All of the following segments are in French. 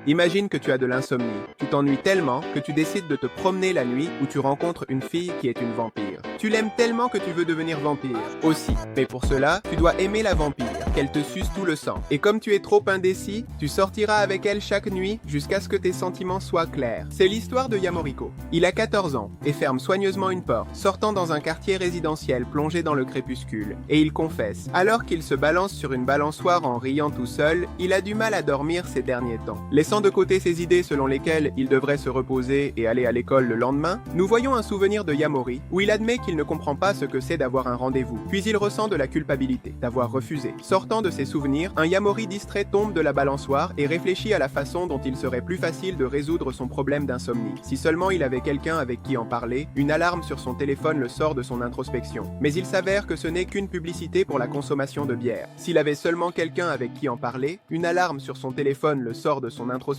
Imagine que tu as de l'insomnie. Tu t'ennuies tellement que tu décides de te promener la nuit où tu rencontres une fille qui est une vampire. Tu l'aimes tellement que tu veux devenir vampire aussi. Mais pour cela, tu dois aimer la vampire, qu'elle te suce tout le sang. Et comme tu es trop indécis, tu sortiras avec elle chaque nuit jusqu'à ce que tes sentiments soient clairs. C'est l'histoire de Yamoriko. Il a 14 ans et ferme soigneusement une porte, sortant dans un quartier résidentiel plongé dans le crépuscule. Et il confesse, alors qu'il se balance sur une balançoire en riant tout seul, il a du mal à dormir ces derniers temps. Laissant de côté ses idées selon lesquelles il devrait se reposer et aller à l'école le lendemain, nous voyons un souvenir de Yamori où il admet qu'il ne comprend pas ce que c'est d'avoir un rendez-vous. Puis il ressent de la culpabilité d'avoir refusé. Sortant de ses souvenirs, un Yamori distrait tombe de la balançoire et réfléchit à la façon dont il serait plus facile de résoudre son problème d'insomnie. Si seulement il avait quelqu'un avec qui en parler, une alarme sur son téléphone le sort de son introspection. Mais il s'avère que ce n'est qu'une publicité pour la consommation de bière. S'il avait seulement quelqu'un avec qui en parler, une alarme sur son téléphone le sort de son introspection,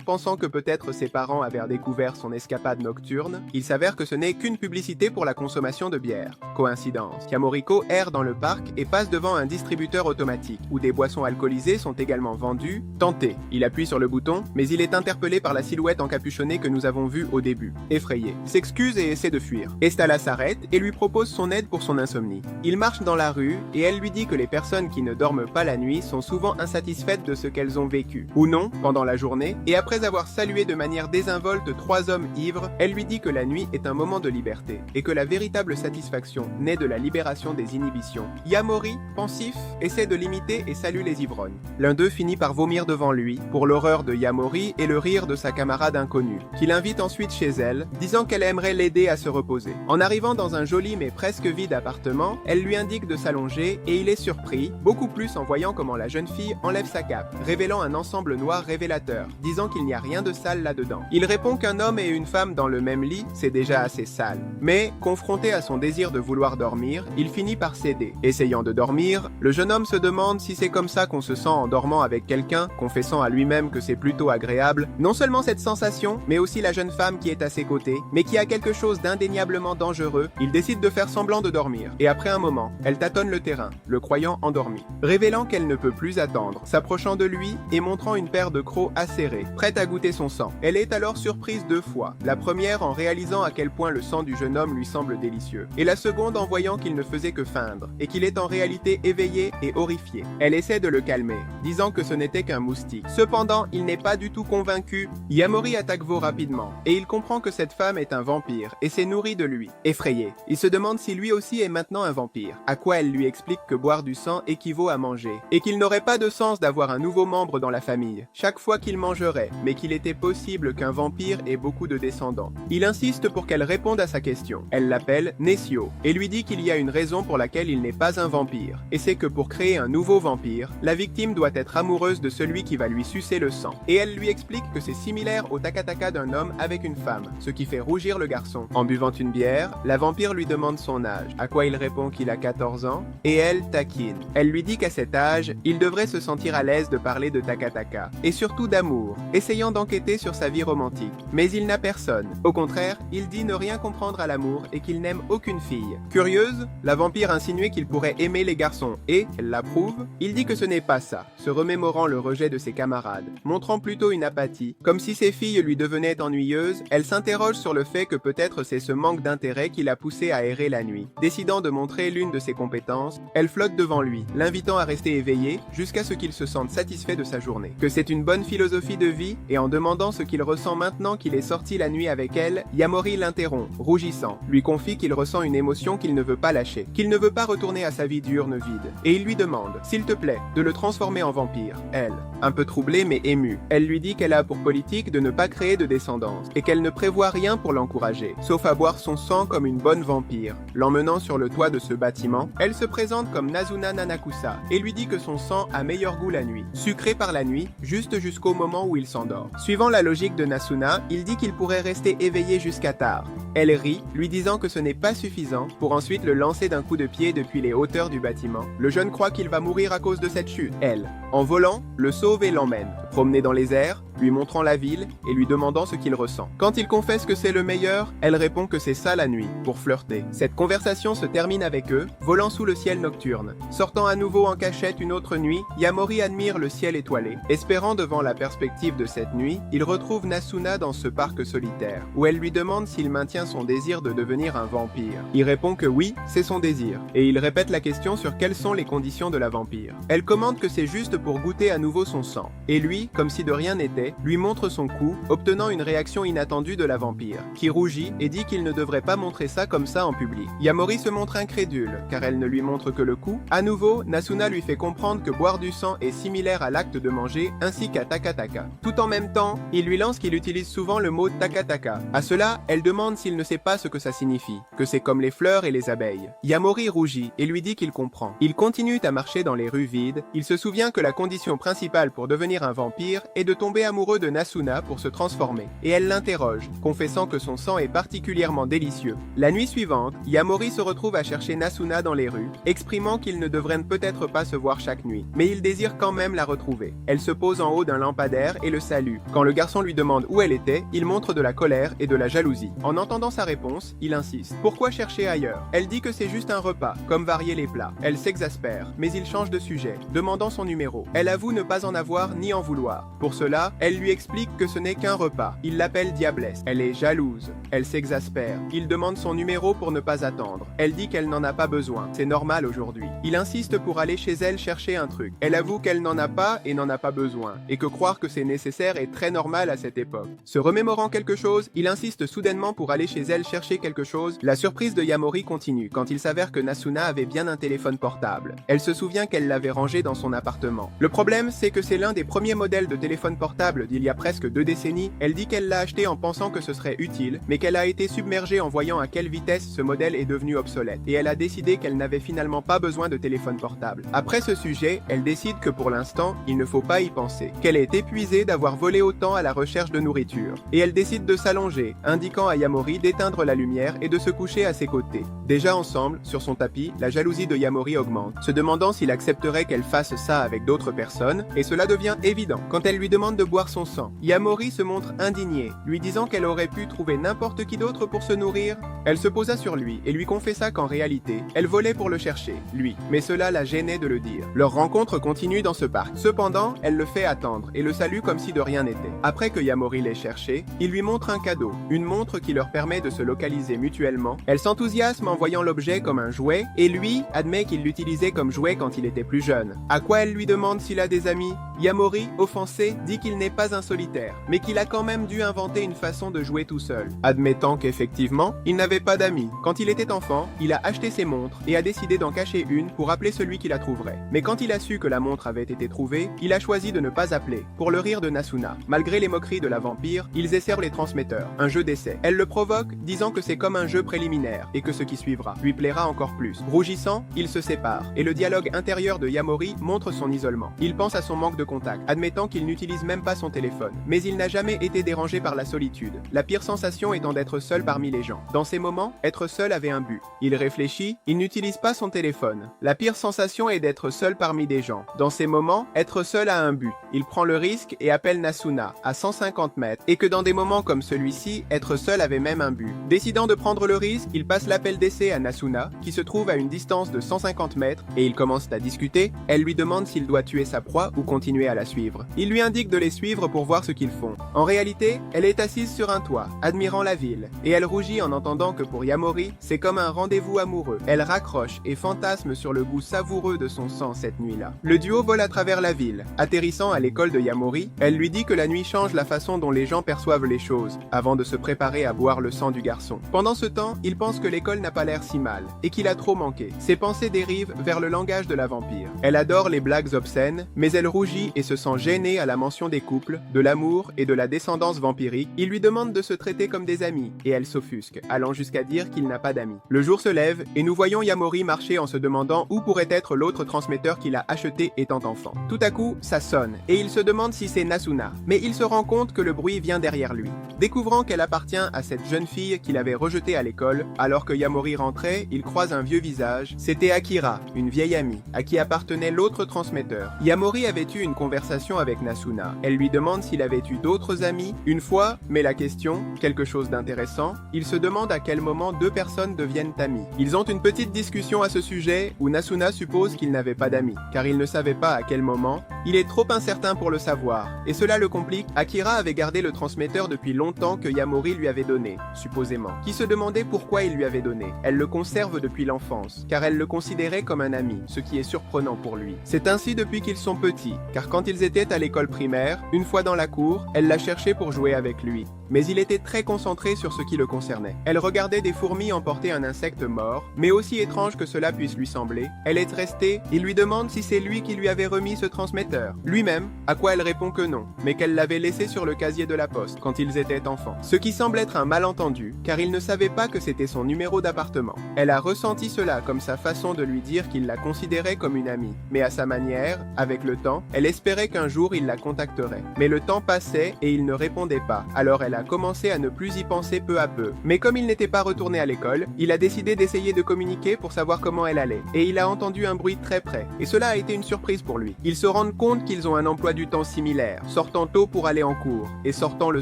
pensant que peut-être ses parents avaient découvert son escapade nocturne, il s'avère que ce n'est qu'une publicité pour la consommation de bière. Coïncidence. Yamoriko erre dans le parc et passe devant un distributeur automatique, où des boissons alcoolisées sont également vendues. Tenté. Il appuie sur le bouton, mais il est interpellé par la silhouette encapuchonnée que nous avons vue au début. Effrayé. S'excuse et essaie de fuir. Estala s'arrête et lui propose son aide pour son insomnie. Il marche dans la rue et elle lui dit que les personnes qui ne dorment pas la nuit sont souvent insatisfaites de ce qu'elles ont vécu, ou non, pendant la journée, et après avoir salué de manière désinvolte 3 hommes ivres, elle lui dit que la nuit est un moment de liberté, et que la véritable satisfaction naît de la libération des inhibitions. Yamori, pensif, essaie de l'imiter et salue les ivrognes. L'un d'eux finit par vomir devant lui, pour l'horreur de Yamori et le rire de sa camarade inconnue, qui l'invite ensuite chez elle, disant qu'elle aimerait l'aider à se reposer. En arrivant dans un joli mais presque vide appartement, elle lui indique de s'allonger et il est surpris, beaucoup plus en voyant comment la jeune fille enlève sa cape, révélant un ensemble noir révélateur, disant qu'il n'y a rien de sale là-dedans. Il répond qu'un homme et une femme dans le même lit, c'est déjà assez sale. Mais, confronté à son désir de vouloir dormir, il finit par céder. Essayant de dormir, le jeune homme se demande si c'est comme ça qu'on se sent en dormant avec quelqu'un, confessant à lui-même que c'est plutôt agréable. Non seulement cette sensation, mais aussi la jeune femme qui est à ses côtés, mais qui a quelque chose d'indéniablement dangereux, il décide de faire semblant de dormir. Et après un moment, elle tâtonne le terrain, le croyant endormi. Révélant qu'elle ne peut plus attendre, s'approchant de lui et montrant une paire de crocs acérés, prête à goûter son sang. Elle est alors surprise 2 fois. La première en réalisant à quel point le sang du jeune homme lui semble délicieux. Et la seconde en voyant qu'il ne faisait que feindre, et qu'il est en réalité éveillé et horrifié. Elle essaie de le calmer, disant que ce n'était qu'un moustique. Cependant, il n'est pas du tout convaincu. Yamori attaque Vo rapidement, et il comprend que cette femme est un vampire, et s'est nourrie de lui. Effrayé, il se demande si lui aussi est maintenant un vampire. À quoi elle lui explique que boire du sang équivaut à manger, et qu'il n'aurait pas de sens d'avoir un nouveau membre dans la famille, chaque fois qu'il mangerait, mais qu'il était possible qu'un vampire ait beaucoup de descendants. Il insiste pour qu'elle réponde à sa question. Elle l'appelle Nessio, et lui dit qu'il y a une raison pour laquelle il n'est pas un vampire, et c'est que pour créer un nouveau vampire, la victime doit être amoureuse de celui qui va lui sucer le sang. Et elle lui explique que c'est similaire au takataka d'un homme avec une femme, ce qui fait rougir le garçon. En buvant une bière, la vampire lui demande son âge, à quoi il répond qu'il a 14 ans, et elle taquine. Elle lui dit qu'à cet âge, il devrait se sentir à l'aise de parler de takataka, et surtout d'amour, essayant d'enquêter sur sa vie romantique. Mais il n'a personne. Au contraire, il dit ne rien comprendre à l'amour et qu'il n'aime aucune fille. Curieuse, la vampire insinuait qu'il pourrait aimer les garçons et, elle l'approuve, il dit que ce n'est pas ça, se remémorant le rejet de ses camarades, montrant plutôt une apathie. Comme si ces filles lui devenaient ennuyeuses, elle s'interroge sur le fait que peut-être c'est ce manque d'intérêt qui l'a poussé à errer la nuit. Décidant de montrer l'une de ses compétences, elle flotte devant lui, l'invitant à rester éveillé jusqu'à ce qu'il se sente satisfait de sa journée. Que c'est une bonne philosophie de vie, et en demandant ce qu'il ressent maintenant qu'il est sorti la nuit avec elle, Yamori l'interrompt, rougissant, lui confie qu'il ressent une émotion qu'il ne veut pas lâcher, qu'il ne veut pas retourner à sa vie diurne vide, et il lui demande, s'il te plaît, de le transformer en vampire. Elle, un peu troublée mais émue, elle lui dit qu'elle a pour politique de ne pas créer de descendance, et qu'elle ne prévoit rien pour l'encourager, sauf à boire son sang comme une bonne vampire. L'emmenant sur le toit de ce bâtiment, elle se présente comme Nazuna Nanakusa, et lui dit que son sang a meilleur goût la nuit, sucré par la nuit, juste jusqu'au moment où il s'endort. Suivant la logique de Nasuna, il dit qu'il pourrait rester éveillé jusqu'à tard. Elle rit, lui disant que ce n'est pas suffisant, pour ensuite le lancer d'un coup de pied depuis les hauteurs du bâtiment. Le jeune croit qu'il va mourir à cause de cette chute. Elle, en volant, le sauve et l'emmène. promener dans les airs, lui montrant la ville et lui demandant ce qu'il ressent. Quand il confesse que c'est le meilleur, elle répond que c'est ça la nuit, pour flirter. Cette conversation se termine avec eux, volant sous le ciel nocturne. Sortant à nouveau en cachette une autre nuit, Yamori admire le ciel étoilé. Espérant devant la perspective de cette nuit, il retrouve Nasuna dans ce parc solitaire, où elle lui demande s'il maintient son désir de devenir un vampire. Il répond que oui, c'est son désir, et il répète la question sur quelles sont les conditions de la vampire. Elle commente que c'est juste pour goûter à nouveau son sang, et lui, comme si de rien n'était, lui montre son cou, obtenant une réaction inattendue de la vampire, qui rougit et dit qu'il ne devrait pas montrer ça comme ça en public. Yamori se montre incrédule, car elle ne lui montre que le cou. À nouveau, Nasuna lui fait comprendre que boire du sang est similaire à l'acte de manger, ainsi qu'à Takataka. Tout en même temps, il lui lance qu'il utilise souvent le mot Takataka. À cela, elle demande s'il ne sait pas ce que ça signifie, que c'est comme les fleurs et les abeilles. Yamori rougit et lui dit qu'il comprend. Ils continuent à marcher dans les rues vides. Il se souvient que la condition principale pour devenir un vampire est de tomber amoureux de Nasuna pour se transformer. Et elle l'interroge, confessant que son sang est particulièrement délicieux. La nuit suivante, Yamori se retrouve à chercher Nasuna dans les rues, exprimant qu'ils ne devraient peut-être pas se voir chaque nuit, mais il désire quand même la retrouver. Elle se pose en haut d'un lampadaire et le salue. Quand le garçon lui demande où elle était, il montre de la colère et de la jalousie. En entendant sa réponse, il insiste. Pourquoi chercher ailleurs? Elle dit que c'est juste un repas, comme varier les plats. Elle s'exaspère, mais il change de sujet, demandant son numéro. Elle avoue ne pas en avoir ni en vouloir. Pour cela, elle lui explique que ce n'est qu'un repas. Il l'appelle Diablesse. Elle est jalouse. Elle s'exaspère. Il demande son numéro pour ne pas attendre. Elle dit qu'elle n'en a pas besoin. C'est normal aujourd'hui. Il insiste pour aller chez elle chercher un truc. Elle avoue qu'elle n'en a pas et n'en a pas besoin, et que croire que c'est nécessaire est très normal à cette époque. Se remémorant quelque chose, il insiste soudainement pour aller chez elle chercher quelque chose. La surprise de Yamori continue quand il s'avère que Nasuna avait bien un téléphone portable. Elle se souvient qu'elle l'avait rangé dans son appartement. Le problème, c'est que c'est l'un des premiers modèles de téléphone portable d'il y a presque 2 décennies. Elle dit qu'elle l'a acheté en pensant que ce serait utile, mais qu'elle a été submergée en voyant à quelle vitesse ce modèle est devenu obsolète, et elle a décidé qu'elle n'avait finalement pas besoin de téléphone portable. Après ce sujet, elle décide que pour l'instant, il ne faut pas y penser, qu'elle est épuisée d'avoir volé autant à la recherche de nourriture, et elle décide de s'allonger, indiquant à Yamori d'éteindre la lumière et de se coucher à ses côtés. Déjà ensemble, sur son tapis, la jalousie de Yamori augmente, se demandant s'il accepterait qu'elle fasse ça avec d'autres personnes, et cela devient évident quand elle lui demande de boire son sang. Yamori se montre indignée, lui disant qu'elle aurait pu trouver n'importe qui d'autre pour se nourrir. Elle se posa sur lui et lui confessa qu'en réalité, elle volait pour le chercher, lui, mais cela la gênait de le dire. Leur rencontre continue dans ce parc. Cependant, elle le fait attendre et le salue comme si de rien n'était. Après que Yamori l'ait cherché, il lui montre un cadeau, une montre qui leur permet de se localiser mutuellement. Elle s'enthousiasme en voyant l'objet comme un jouet, et lui admet qu'il l'utilisait comme jouet quand il était plus jeune. À quoi elle lui demande s'il a des amis. Yamori, offensé, dit qu'il n'est pas un solitaire, mais qu'il a quand même dû inventer une façon de jouer tout seul, admettant qu'effectivement, il n'avait pas d'amis. Quand il était enfant, il a acheté ses montres et a décidé d'en cacher une pour appeler celui qui la trouverait. Mais quand il a su que la montre avait été trouvée, il a choisi de ne pas appeler, pour le rire de Nasuna. Malgré les moqueries de la vampire, ils esserrent les transmetteurs, un jeu d'essai. Elle le provoque, disant que c'est comme un jeu préliminaire, et que ce qui suivra lui plaira encore plus. Rougissant, ils se séparent, et le dialogue intérieur de Yamori montre son isolement. Il pense à son manque de contact, admettant qu'il n'utilise même pas son téléphone. Mais il n'a jamais été dérangé par la solitude, la pire sensation étant d'être seul parmi les gens. Dans ces moments, être seul avait un but. Il réfléchit, il n'utilise pas son téléphone. La pire sensation est d'être seul parmi des gens. Dans ces moments, être seul a un but. Il prend le risque et appelle Nasuna, à 150 mètres, et que dans des moments comme celui-ci, être seul avait même un but. Décidant de prendre le risque, il passe l'appel d'essai à Nasuna, qui se trouve à une distance de 150 mètres, et ils commencent à discuter. Elle lui demande s'il doit tuer sa proie ou continuer à la suivre. Il lui indique de les suivre pour voir ce qu'ils font. En réalité, elle est assise sur un toit, admirant la ville, et elle rougit en entendant que pour Yamori, c'est comme un rendez-vous amoureux. Elle raccroche et fantasme sur le goût savoureux de son sang cette nuit-là. Le duo vole à travers la ville. Atterrissant à l'école de Yamori, elle lui dit que la nuit change la façon dont les gens perçoivent les choses, avant de se préparer à boire le sang du garçon. Pendant ce temps, il pense que l'école n'a pas l'air si mal, et qu'il a trop manqué. Ses pensées dérivent vers le langage de la vampire. Elle adore les blagues obscènes, mais elle rougit et se sent gênée à la mention des couples, de l'amour et de la descendance vampirique. Il lui demande de se traiter comme des amis, et elle s'offusque, allant jusqu'à dire qu'il n'a pas d'amis. Le jour se lève, et nous voyons Yamori marcher en se demandant où pourrait être l'autre transmetteur qu'il a acheté étant enfant. Tout à coup, ça sonne, et il se demande si c'est Nasuna, mais il se rend compte que le bruit vient derrière lui. Découvrant qu'elle appartient à cette jeune fille qu'il avait rejetée à l'école, alors que Yamori rentrait, il croise un vieux visage. C'était Akira, une vieille amie, à qui appartenait l'autre transmetteur. Yamori avait eu une conversation avec Nasuna. Elle lui demande s'il avait eu d'autres amis une fois, mais la question, quelque chose d'intéressant, il se demande à quel moment deux personnes deviennent amies. Ils ont une petite discussion à ce sujet où Nasuna suppose qu'il n'avait pas d'amis, car il ne savait pas à quel moment. Il est trop incertain pour le savoir, et cela le complique. Akira avait gardé le transmetteur depuis longtemps que Yamori lui avait donné, supposément, qui se demandait pourquoi il lui avait donné. Elle le conserve depuis l'enfance, car elle le considérait comme un ami, ce qui est surprenant pour lui. C'est ainsi depuis qu'ils sont petits, car quand ils étaient à l'école primaire, une fois dans la cour, elle l'a cherché pour jouer avec lui. Mais il était très concentré sur ce qui le concernait. Elle regardait des fourmis emporter un insecte mort, mais aussi étrange que cela puisse lui sembler, elle est restée, il lui demande si c'est lui qui lui avait remis ce transmetteur. Lui-même, à quoi elle répond que non, mais qu'elle l'avait laissé sur le casier de la poste quand ils étaient enfants. Ce qui semble être un malentendu, car il ne savait pas que c'était son numéro d'appartement. Elle a ressenti cela comme sa façon de lui dire qu'il la considérait comme une amie, mais à sa manière, avec le temps, elle espérait qu'un jour il la contacterait. Mais le temps passait et il ne répondait pas, alors elle a commencé à ne plus y penser peu à peu. Mais comme il n'était pas retourné à l'école, il a décidé d'essayer de communiquer pour savoir comment elle allait, et il a entendu un bruit très près, et cela a été une surprise pour lui. Ils se rendent compte qu'ils ont un emploi du temps similaire, sortant tôt pour aller en cours, et sortant le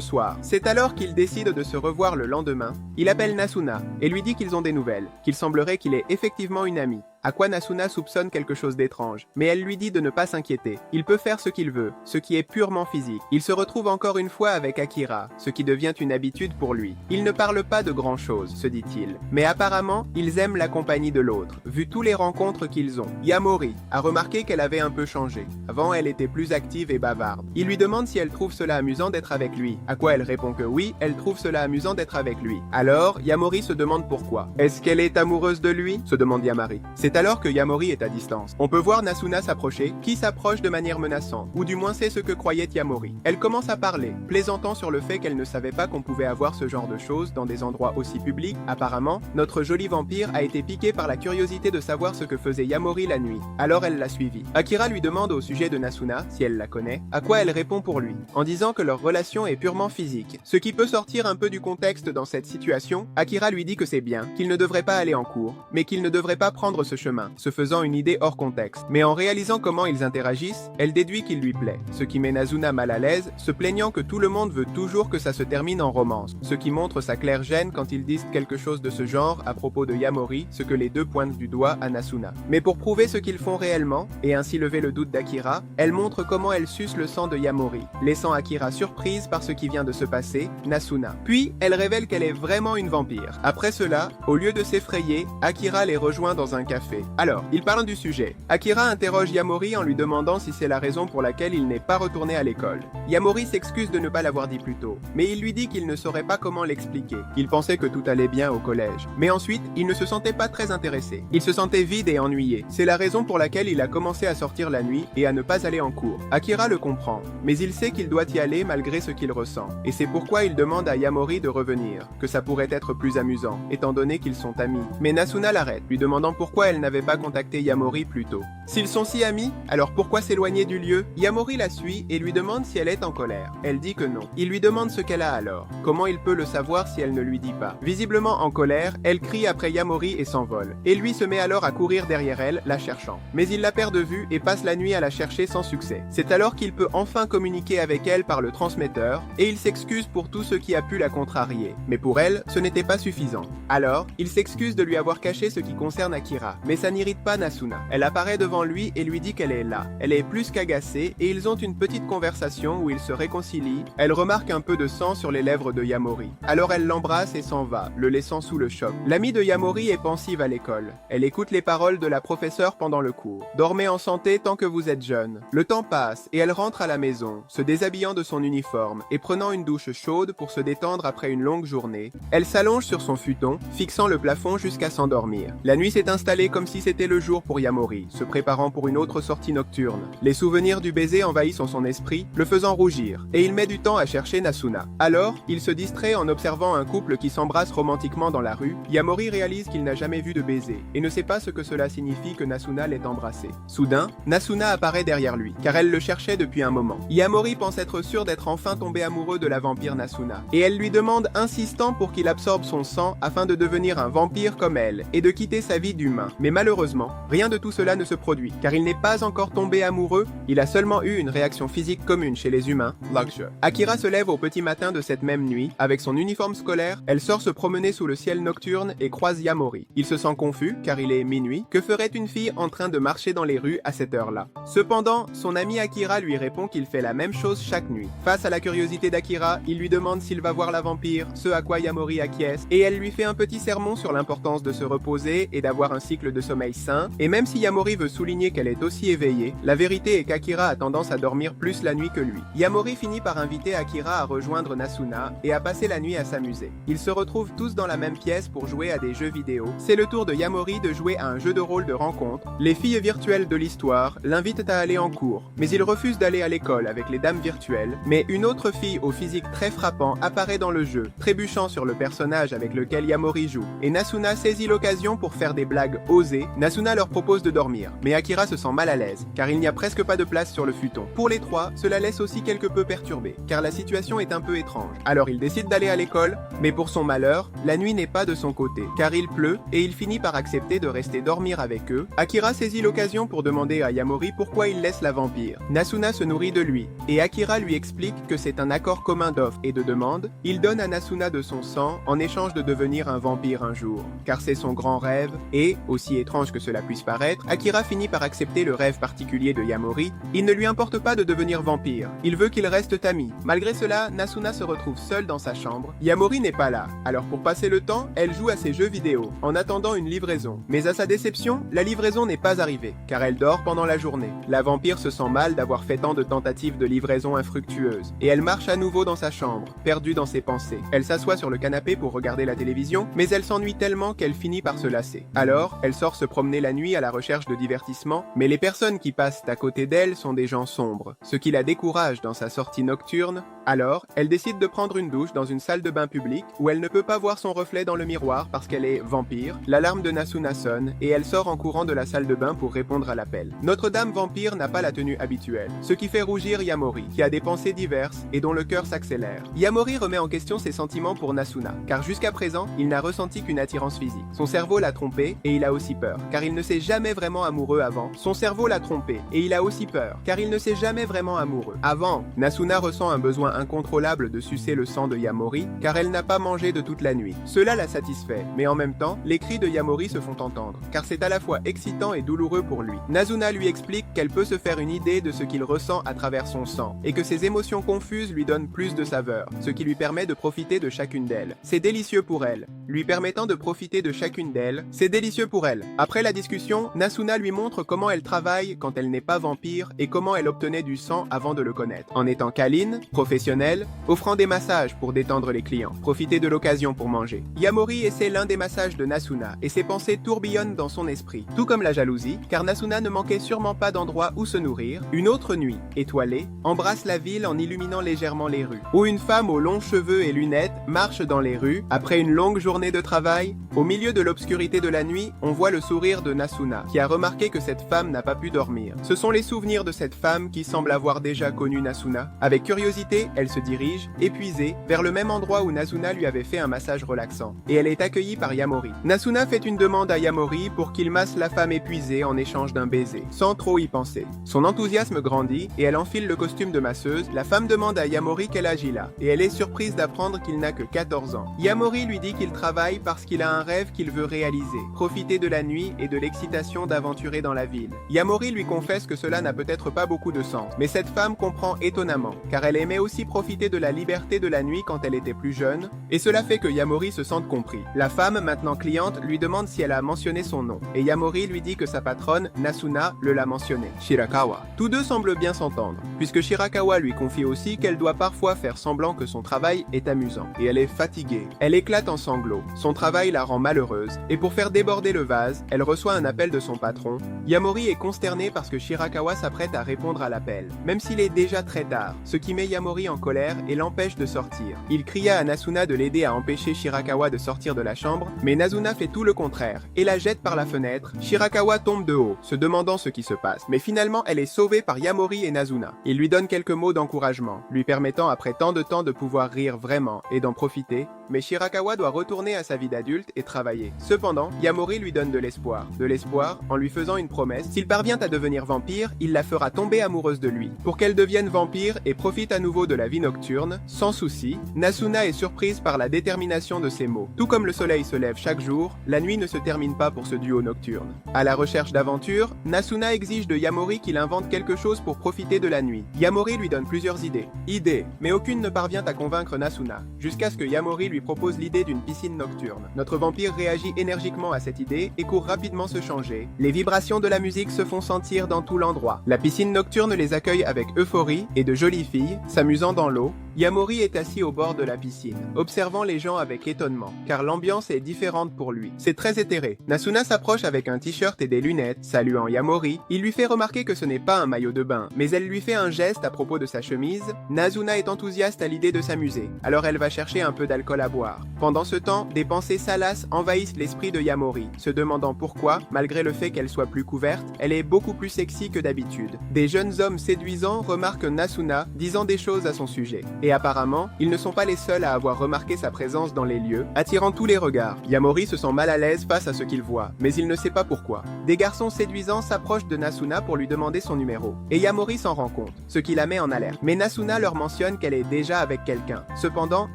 soir. C'est alors qu'il décide de se revoir le lendemain. Il appelle Nasuna, et lui dit qu'ils ont des nouvelles, qu'il semblerait qu'il ait effectivement une amie. À quoi Nasuna soupçonne quelque chose d'étrange, mais elle lui dit de ne pas s'inquiéter. Il peut faire ce qu'il veut, ce qui est purement physique. Il se retrouve encore une fois avec Akira, ce qui devient une habitude pour lui. Ils ne parlent pas de grand-chose, se dit-il, mais apparemment, ils aiment la compagnie de l'autre, vu tous les rencontres qu'ils ont. Yamori a remarqué qu'elle avait un peu changé. Avant, elle était plus active et bavarde. Il lui demande si elle trouve cela amusant d'être avec lui, à quoi elle répond que oui, elle trouve cela amusant d'être avec lui. Alors, Yamori se demande pourquoi. Est-ce qu'elle est amoureuse de lui? Se demande Yamari. C'est alors que Yamori est à distance. On peut voir Nasuna s'approcher, qui s'approche de manière menaçante, ou du moins c'est ce que croyait Yamori. Elle commence à parler, plaisantant sur le fait qu'elle ne savait pas qu'on pouvait avoir ce genre de choses dans des endroits aussi publics. Apparemment, notre joli vampire a été piqué par la curiosité de savoir ce que faisait Yamori la nuit. Alors elle l'a suivi. Akira lui demande au sujet de Nasuna, si elle la connaît, à quoi elle répond pour lui, en disant que leur relation est purement physique. Ce qui peut sortir un peu du contexte dans cette situation, Akira lui dit que c'est bien, qu'il ne devrait pas aller en cours, mais qu'il ne devrait pas prendre ce chemin, se faisant une idée hors contexte. Mais en réalisant comment ils interagissent, elle déduit qu'il lui plaît, ce qui met Nasuna mal à l'aise, se plaignant que tout le monde veut toujours que ça se termine en romance, ce qui montre sa claire gêne quand ils disent quelque chose de ce genre à propos de Yamori, ce que les deux pointent du doigt à Nasuna. Mais pour prouver ce qu'ils font réellement, et ainsi lever le doute d'Akira, elle montre comment elle suce le sang de Yamori, laissant Akira surprise par ce qui vient de se passer, Nasuna. Puis, elle révèle qu'elle est vraiment une vampire. Après cela, au lieu de s'effrayer, Akira les rejoint dans un café. Alors, ils parlent du sujet. Akira interroge Yamori en lui demandant si c'est la raison pour laquelle il n'est pas retourné à l'école. Yamori s'excuse de ne pas l'avoir dit plus tôt, mais il lui dit qu'il ne saurait pas comment l'expliquer. Il pensait que tout allait bien au collège. Mais ensuite, il ne se sentait pas très intéressé. Il se sentait vide et ennuyé. C'est la raison pour laquelle il a commencé à sortir la nuit et à ne pas aller en cours. Akira le comprend, mais il sait qu'il doit y aller malgré ce qu'il ressent. Et c'est pourquoi il demande à Yamori de revenir, que ça pourrait être plus amusant, étant donné qu'ils sont amis. Mais Nasuna l'arrête, lui demandant pourquoi elle n'avait pas contacté Yamori plus tôt. S'ils sont si amis, alors pourquoi s'éloigner du lieu? Yamori la suit et lui demande si elle est en colère. Elle dit que non. Il lui demande ce qu'elle a alors. Comment il peut le savoir si elle ne lui dit pas? Visiblement en colère, elle crie après Yamori et s'envole. Et lui se met alors à courir derrière elle, la cherchant. Mais il la perd de vue et passe la nuit à la chercher sans succès. C'est alors qu'il peut enfin communiquer avec elle par le transmetteur, et il s'excuse pour tout ce qui a pu la contrarier. Mais pour elle, ce n'était pas suffisant. Alors, il s'excuse de lui avoir caché ce qui concerne Akira. Mais ça n'irrite pas Nasuna. Elle apparaît devant lui et lui dit qu'elle est là. Elle est plus qu'agacée et ils ont une petite conversation où ils se réconcilient. Elle remarque un peu de sang sur les lèvres de Yamori. Alors elle l'embrasse et s'en va, le laissant sous le choc. L'amie de Yamori est pensive à l'école. Elle écoute les paroles de la professeure pendant le cours. Dormez en santé tant que vous êtes jeune. Le temps passe et elle rentre à la maison, se déshabillant de son uniforme et prenant une douche chaude pour se détendre après une longue journée. Elle s'allonge sur son futon, fixant le plafond jusqu'à s'endormir. La nuit s'est installée comme si c'était le jour pour Yamori, se préparant pour une autre sortie nocturne. Les souvenirs du baiser envahissent son esprit, le faisant rougir, et il met du temps à chercher Nasuna. Alors, il se distrait en observant un couple qui s'embrasse romantiquement dans la rue. Yamori réalise qu'il n'a jamais vu de baiser, et ne sait pas ce que cela signifie que Nasuna l'ait embrassé. Soudain, Nasuna apparaît derrière lui, car elle le cherchait depuis un moment. Yamori pense être sûr d'être enfin tombé amoureux de la vampire Nasuna, et elle lui demande insistant pour qu'il absorbe son sang afin de devenir un vampire comme elle, et de quitter sa vie d'humain. Mais malheureusement, rien de tout cela ne se produit, car il n'est pas encore tombé amoureux, il a seulement eu une réaction physique commune chez les humains, l'Akshar. Akira se lève au petit matin de cette même nuit, avec son uniforme scolaire, elle sort se promener sous le ciel nocturne et croise Yamori. Il se sent confus, car il est minuit, que ferait une fille en train de marcher dans les rues à cette heure-là? Cependant, son ami Akira lui répond qu'il fait la même chose chaque nuit. Face à la curiosité d'Akira, il lui demande s'il va voir la vampire, ce à quoi Yamori acquiesce, et elle lui fait un petit sermon sur l'importance de se reposer et d'avoir un cycle de sommeil sain, et même si Yamori veut souligner qu'elle est aussi éveillée, la vérité est qu'Akira a tendance à dormir plus la nuit que lui. Yamori finit par inviter Akira à rejoindre Nasuna et à passer la nuit à s'amuser. Ils se retrouvent tous dans la même pièce pour jouer à des jeux vidéo. C'est le tour de Yamori de jouer à un jeu de rôle de rencontre. Les filles virtuelles de l'histoire l'invitent à aller en cours, mais il refuse d'aller à l'école avec les dames virtuelles. Mais une autre fille au physique très frappant apparaît dans le jeu, trébuchant sur le personnage avec lequel Yamori joue. Et Nasuna saisit l'occasion pour faire des blagues osées. Nasuna leur propose de dormir, mais Akira se sent mal à l'aise, car il n'y a presque pas de place sur le futon. Pour les trois, cela laisse aussi quelque peu perturbé, car la situation est un peu étrange. Alors il décide d'aller à l'école, mais pour son malheur, la nuit n'est pas de son côté, car il pleut, et il finit par accepter de rester dormir avec eux. Akira saisit l'occasion pour demander à Yamori pourquoi il laisse la vampire. Nasuna se nourrit de lui, et Akira lui explique que c'est un accord commun d'offres et de demandes. Il donne à Nasuna de son sang en échange de devenir un vampire un jour, car c'est son grand rêve, et, aussi étrange que cela puisse paraître, Akira finit par accepter le rêve particulier de Yamori. Il ne lui importe pas de devenir vampire, il veut qu'ils restent amis. Malgré cela, Nasuna se retrouve seule dans sa chambre. Yamori n'est pas là, alors pour passer le temps, elle joue à ses jeux vidéo, en attendant une livraison. Mais à sa déception, la livraison n'est pas arrivée, car elle dort pendant la journée. La vampire se sent mal d'avoir fait tant de tentatives de livraison infructueuses, et elle marche à nouveau dans sa chambre, perdue dans ses pensées. Elle s'assoit sur le canapé pour regarder la télévision, mais elle s'ennuie tellement qu'elle finit par se lasser. Alors, elle sort se promener la nuit à la recherche de divertissement, mais les personnes qui passent à côté d'elle sont des gens sombres, ce qui la décourage dans sa sortie nocturne. Alors, elle décide de prendre une douche dans une salle de bain publique où elle ne peut pas voir son reflet dans le miroir parce qu'elle est vampire. L'alarme de Nasuna sonne et elle sort en courant de la salle de bain pour répondre à l'appel. Notre-Dame vampire n'a pas la tenue habituelle, ce qui fait rougir Yamori, qui a des pensées diverses et dont le cœur s'accélère. Yamori remet en question ses sentiments pour Nasuna, car jusqu'à présent, il n'a ressenti qu'une attirance physique. Son cerveau l'a trompé et il a aussi peur, car il ne s'est jamais vraiment amoureux avant. Son cerveau l'a trompé et il a aussi peur, car il ne s'est jamais vraiment amoureux. Avant, Nasuna ressent un besoin incontrôlable de sucer le sang de Yamori, car elle n'a pas mangé de toute la nuit. Cela la satisfait, mais en même temps, les cris de Yamori se font entendre, car c'est à la fois excitant et douloureux pour lui. Nasuna lui explique qu'elle peut se faire une idée de ce qu'il ressent à travers son sang, et que ses émotions confuses lui donnent plus de saveur, ce qui lui permet de profiter de chacune d'elles. C'est délicieux pour elle. Lui permettant de profiter de chacune d'elles, c'est délicieux pour elle. Après la discussion, Nasuna lui montre comment elle travaille quand elle n'est pas vampire et comment elle obtenait du sang avant de le connaître. En étant câline, professionnelle, offrant des massages pour détendre les clients, profiter de l'occasion pour manger. Yamori essaie l'un des massages de Nasuna et ses pensées tourbillonnent dans son esprit, tout comme la jalousie, car Nasuna ne manquait sûrement pas d'endroit où se nourrir. Une autre nuit, étoilée, embrasse la ville en illuminant légèrement les rues, où une femme aux longs cheveux et lunettes marche dans les rues après une longue journée de travail. Au milieu de l'obscurité de la nuit, on voit le sourire de Nasuna, qui a remarqué que cette femme n'a pas pu dormir. Ce sont les souvenirs de cette femme qui semble avoir déjà connu Nasuna. Avec curiosité, elle se dirige, épuisée, vers le même endroit où Nasuna lui avait fait un massage relaxant. Et elle est accueillie par Yamori. Nasuna fait une demande à Yamori pour qu'il masse la femme épuisée en échange d'un baiser, sans trop y penser. Son enthousiasme grandit et elle enfile le costume de masseuse. La femme demande à Yamori quel âge il a, et elle est surprise d'apprendre qu'il n'a que 14 ans. Yamori lui dit qu'il travaille parce qu'il a un rêve qu'il veut réaliser, profiter de la nuit et de l'excitation d'aventurer dans la ville. Yamori lui confesse que cela n'a peut-être pas beaucoup de sens, mais cette femme comprend étonnamment, car elle aimait aussi profiter de la liberté de la nuit quand elle était plus jeune, et cela fait que Yamori se sente compris. La femme, maintenant cliente, lui demande si elle a mentionné son nom, et Yamori lui dit que sa patronne, Nasuna, le l'a mentionné, Shirakawa. Tous deux semblent bien s'entendre, puisque Shirakawa lui confie aussi qu'elle doit parfois faire semblant que son travail est amusant, et elle est fatiguée. Elle éclate en sanglots, son travail la rend malheureuse, et pour faire déborder le vase, elle reçoit un appel de son patron. Yamori est consterné parce que Shirakawa s'apprête à répondre à l'appel, même s'il est déjà très tard, ce qui met Yamori en colère et l'empêche de sortir. Il cria à Nasuna de l'aider à empêcher Shirakawa de sortir de la chambre, mais Nasuna fait tout le contraire, et la jette par la fenêtre. Shirakawa tombe de haut, se demandant ce qui se passe, mais finalement elle est sauvée par Yamori et Nasuna. Il lui donne quelques mots d'encouragement, lui permettant après tant de temps de pouvoir rire vraiment et d'en profiter, mais Shirakawa doit retourner retourner à sa vie d'adulte et travailler. Cependant, Yamori lui donne de l'espoir. De l'espoir en lui faisant une promesse, s'il parvient à devenir vampire, il la fera tomber amoureuse de lui. Pour qu'elle devienne vampire et profite à nouveau de la vie nocturne, sans souci, Nasuna est surprise par la détermination de ses mots. Tout comme le soleil se lève chaque jour, la nuit ne se termine pas pour ce duo nocturne. À la recherche d'aventure, Nasuna exige de Yamori qu'il invente quelque chose pour profiter de la nuit. Yamori lui donne plusieurs idées, mais aucune ne parvient à convaincre Nasuna, jusqu'à ce que Yamori lui propose l'idée d'une piscine nocturne. Notre vampire réagit énergiquement à cette idée et court rapidement se changer. Les vibrations de la musique se font sentir dans tout l'endroit. La piscine nocturne les accueille avec euphorie et de jolies filles, s'amusant dans l'eau. Yamori est assis au bord de la piscine, observant les gens avec étonnement, car l'ambiance est différente pour lui. C'est très éthéré. Nasuna s'approche avec un t-shirt et des lunettes, saluant Yamori. Il lui fait remarquer que ce n'est pas un maillot de bain, mais elle lui fait un geste à propos de sa chemise. Nasuna est enthousiaste à l'idée de s'amuser, alors elle va chercher un peu d'alcool à boire. Pendant ce temps, des pensées salaces envahissent l'esprit de Yamori, se demandant pourquoi, malgré le fait qu'elle soit plus couverte, elle est beaucoup plus sexy que d'habitude. Des jeunes hommes séduisants remarquent Nasuna disant des choses à son sujet. Et apparemment, ils ne sont pas les seuls à avoir remarqué sa présence dans les lieux, attirant tous les regards. Yamori se sent mal à l'aise face à ce qu'il voit, mais il ne sait pas pourquoi. Des garçons séduisants s'approchent de Nasuna pour lui demander son numéro, et Yamori s'en rend compte, ce qui la met en alerte. Mais Nasuna leur mentionne qu'elle est déjà avec quelqu'un. Cependant,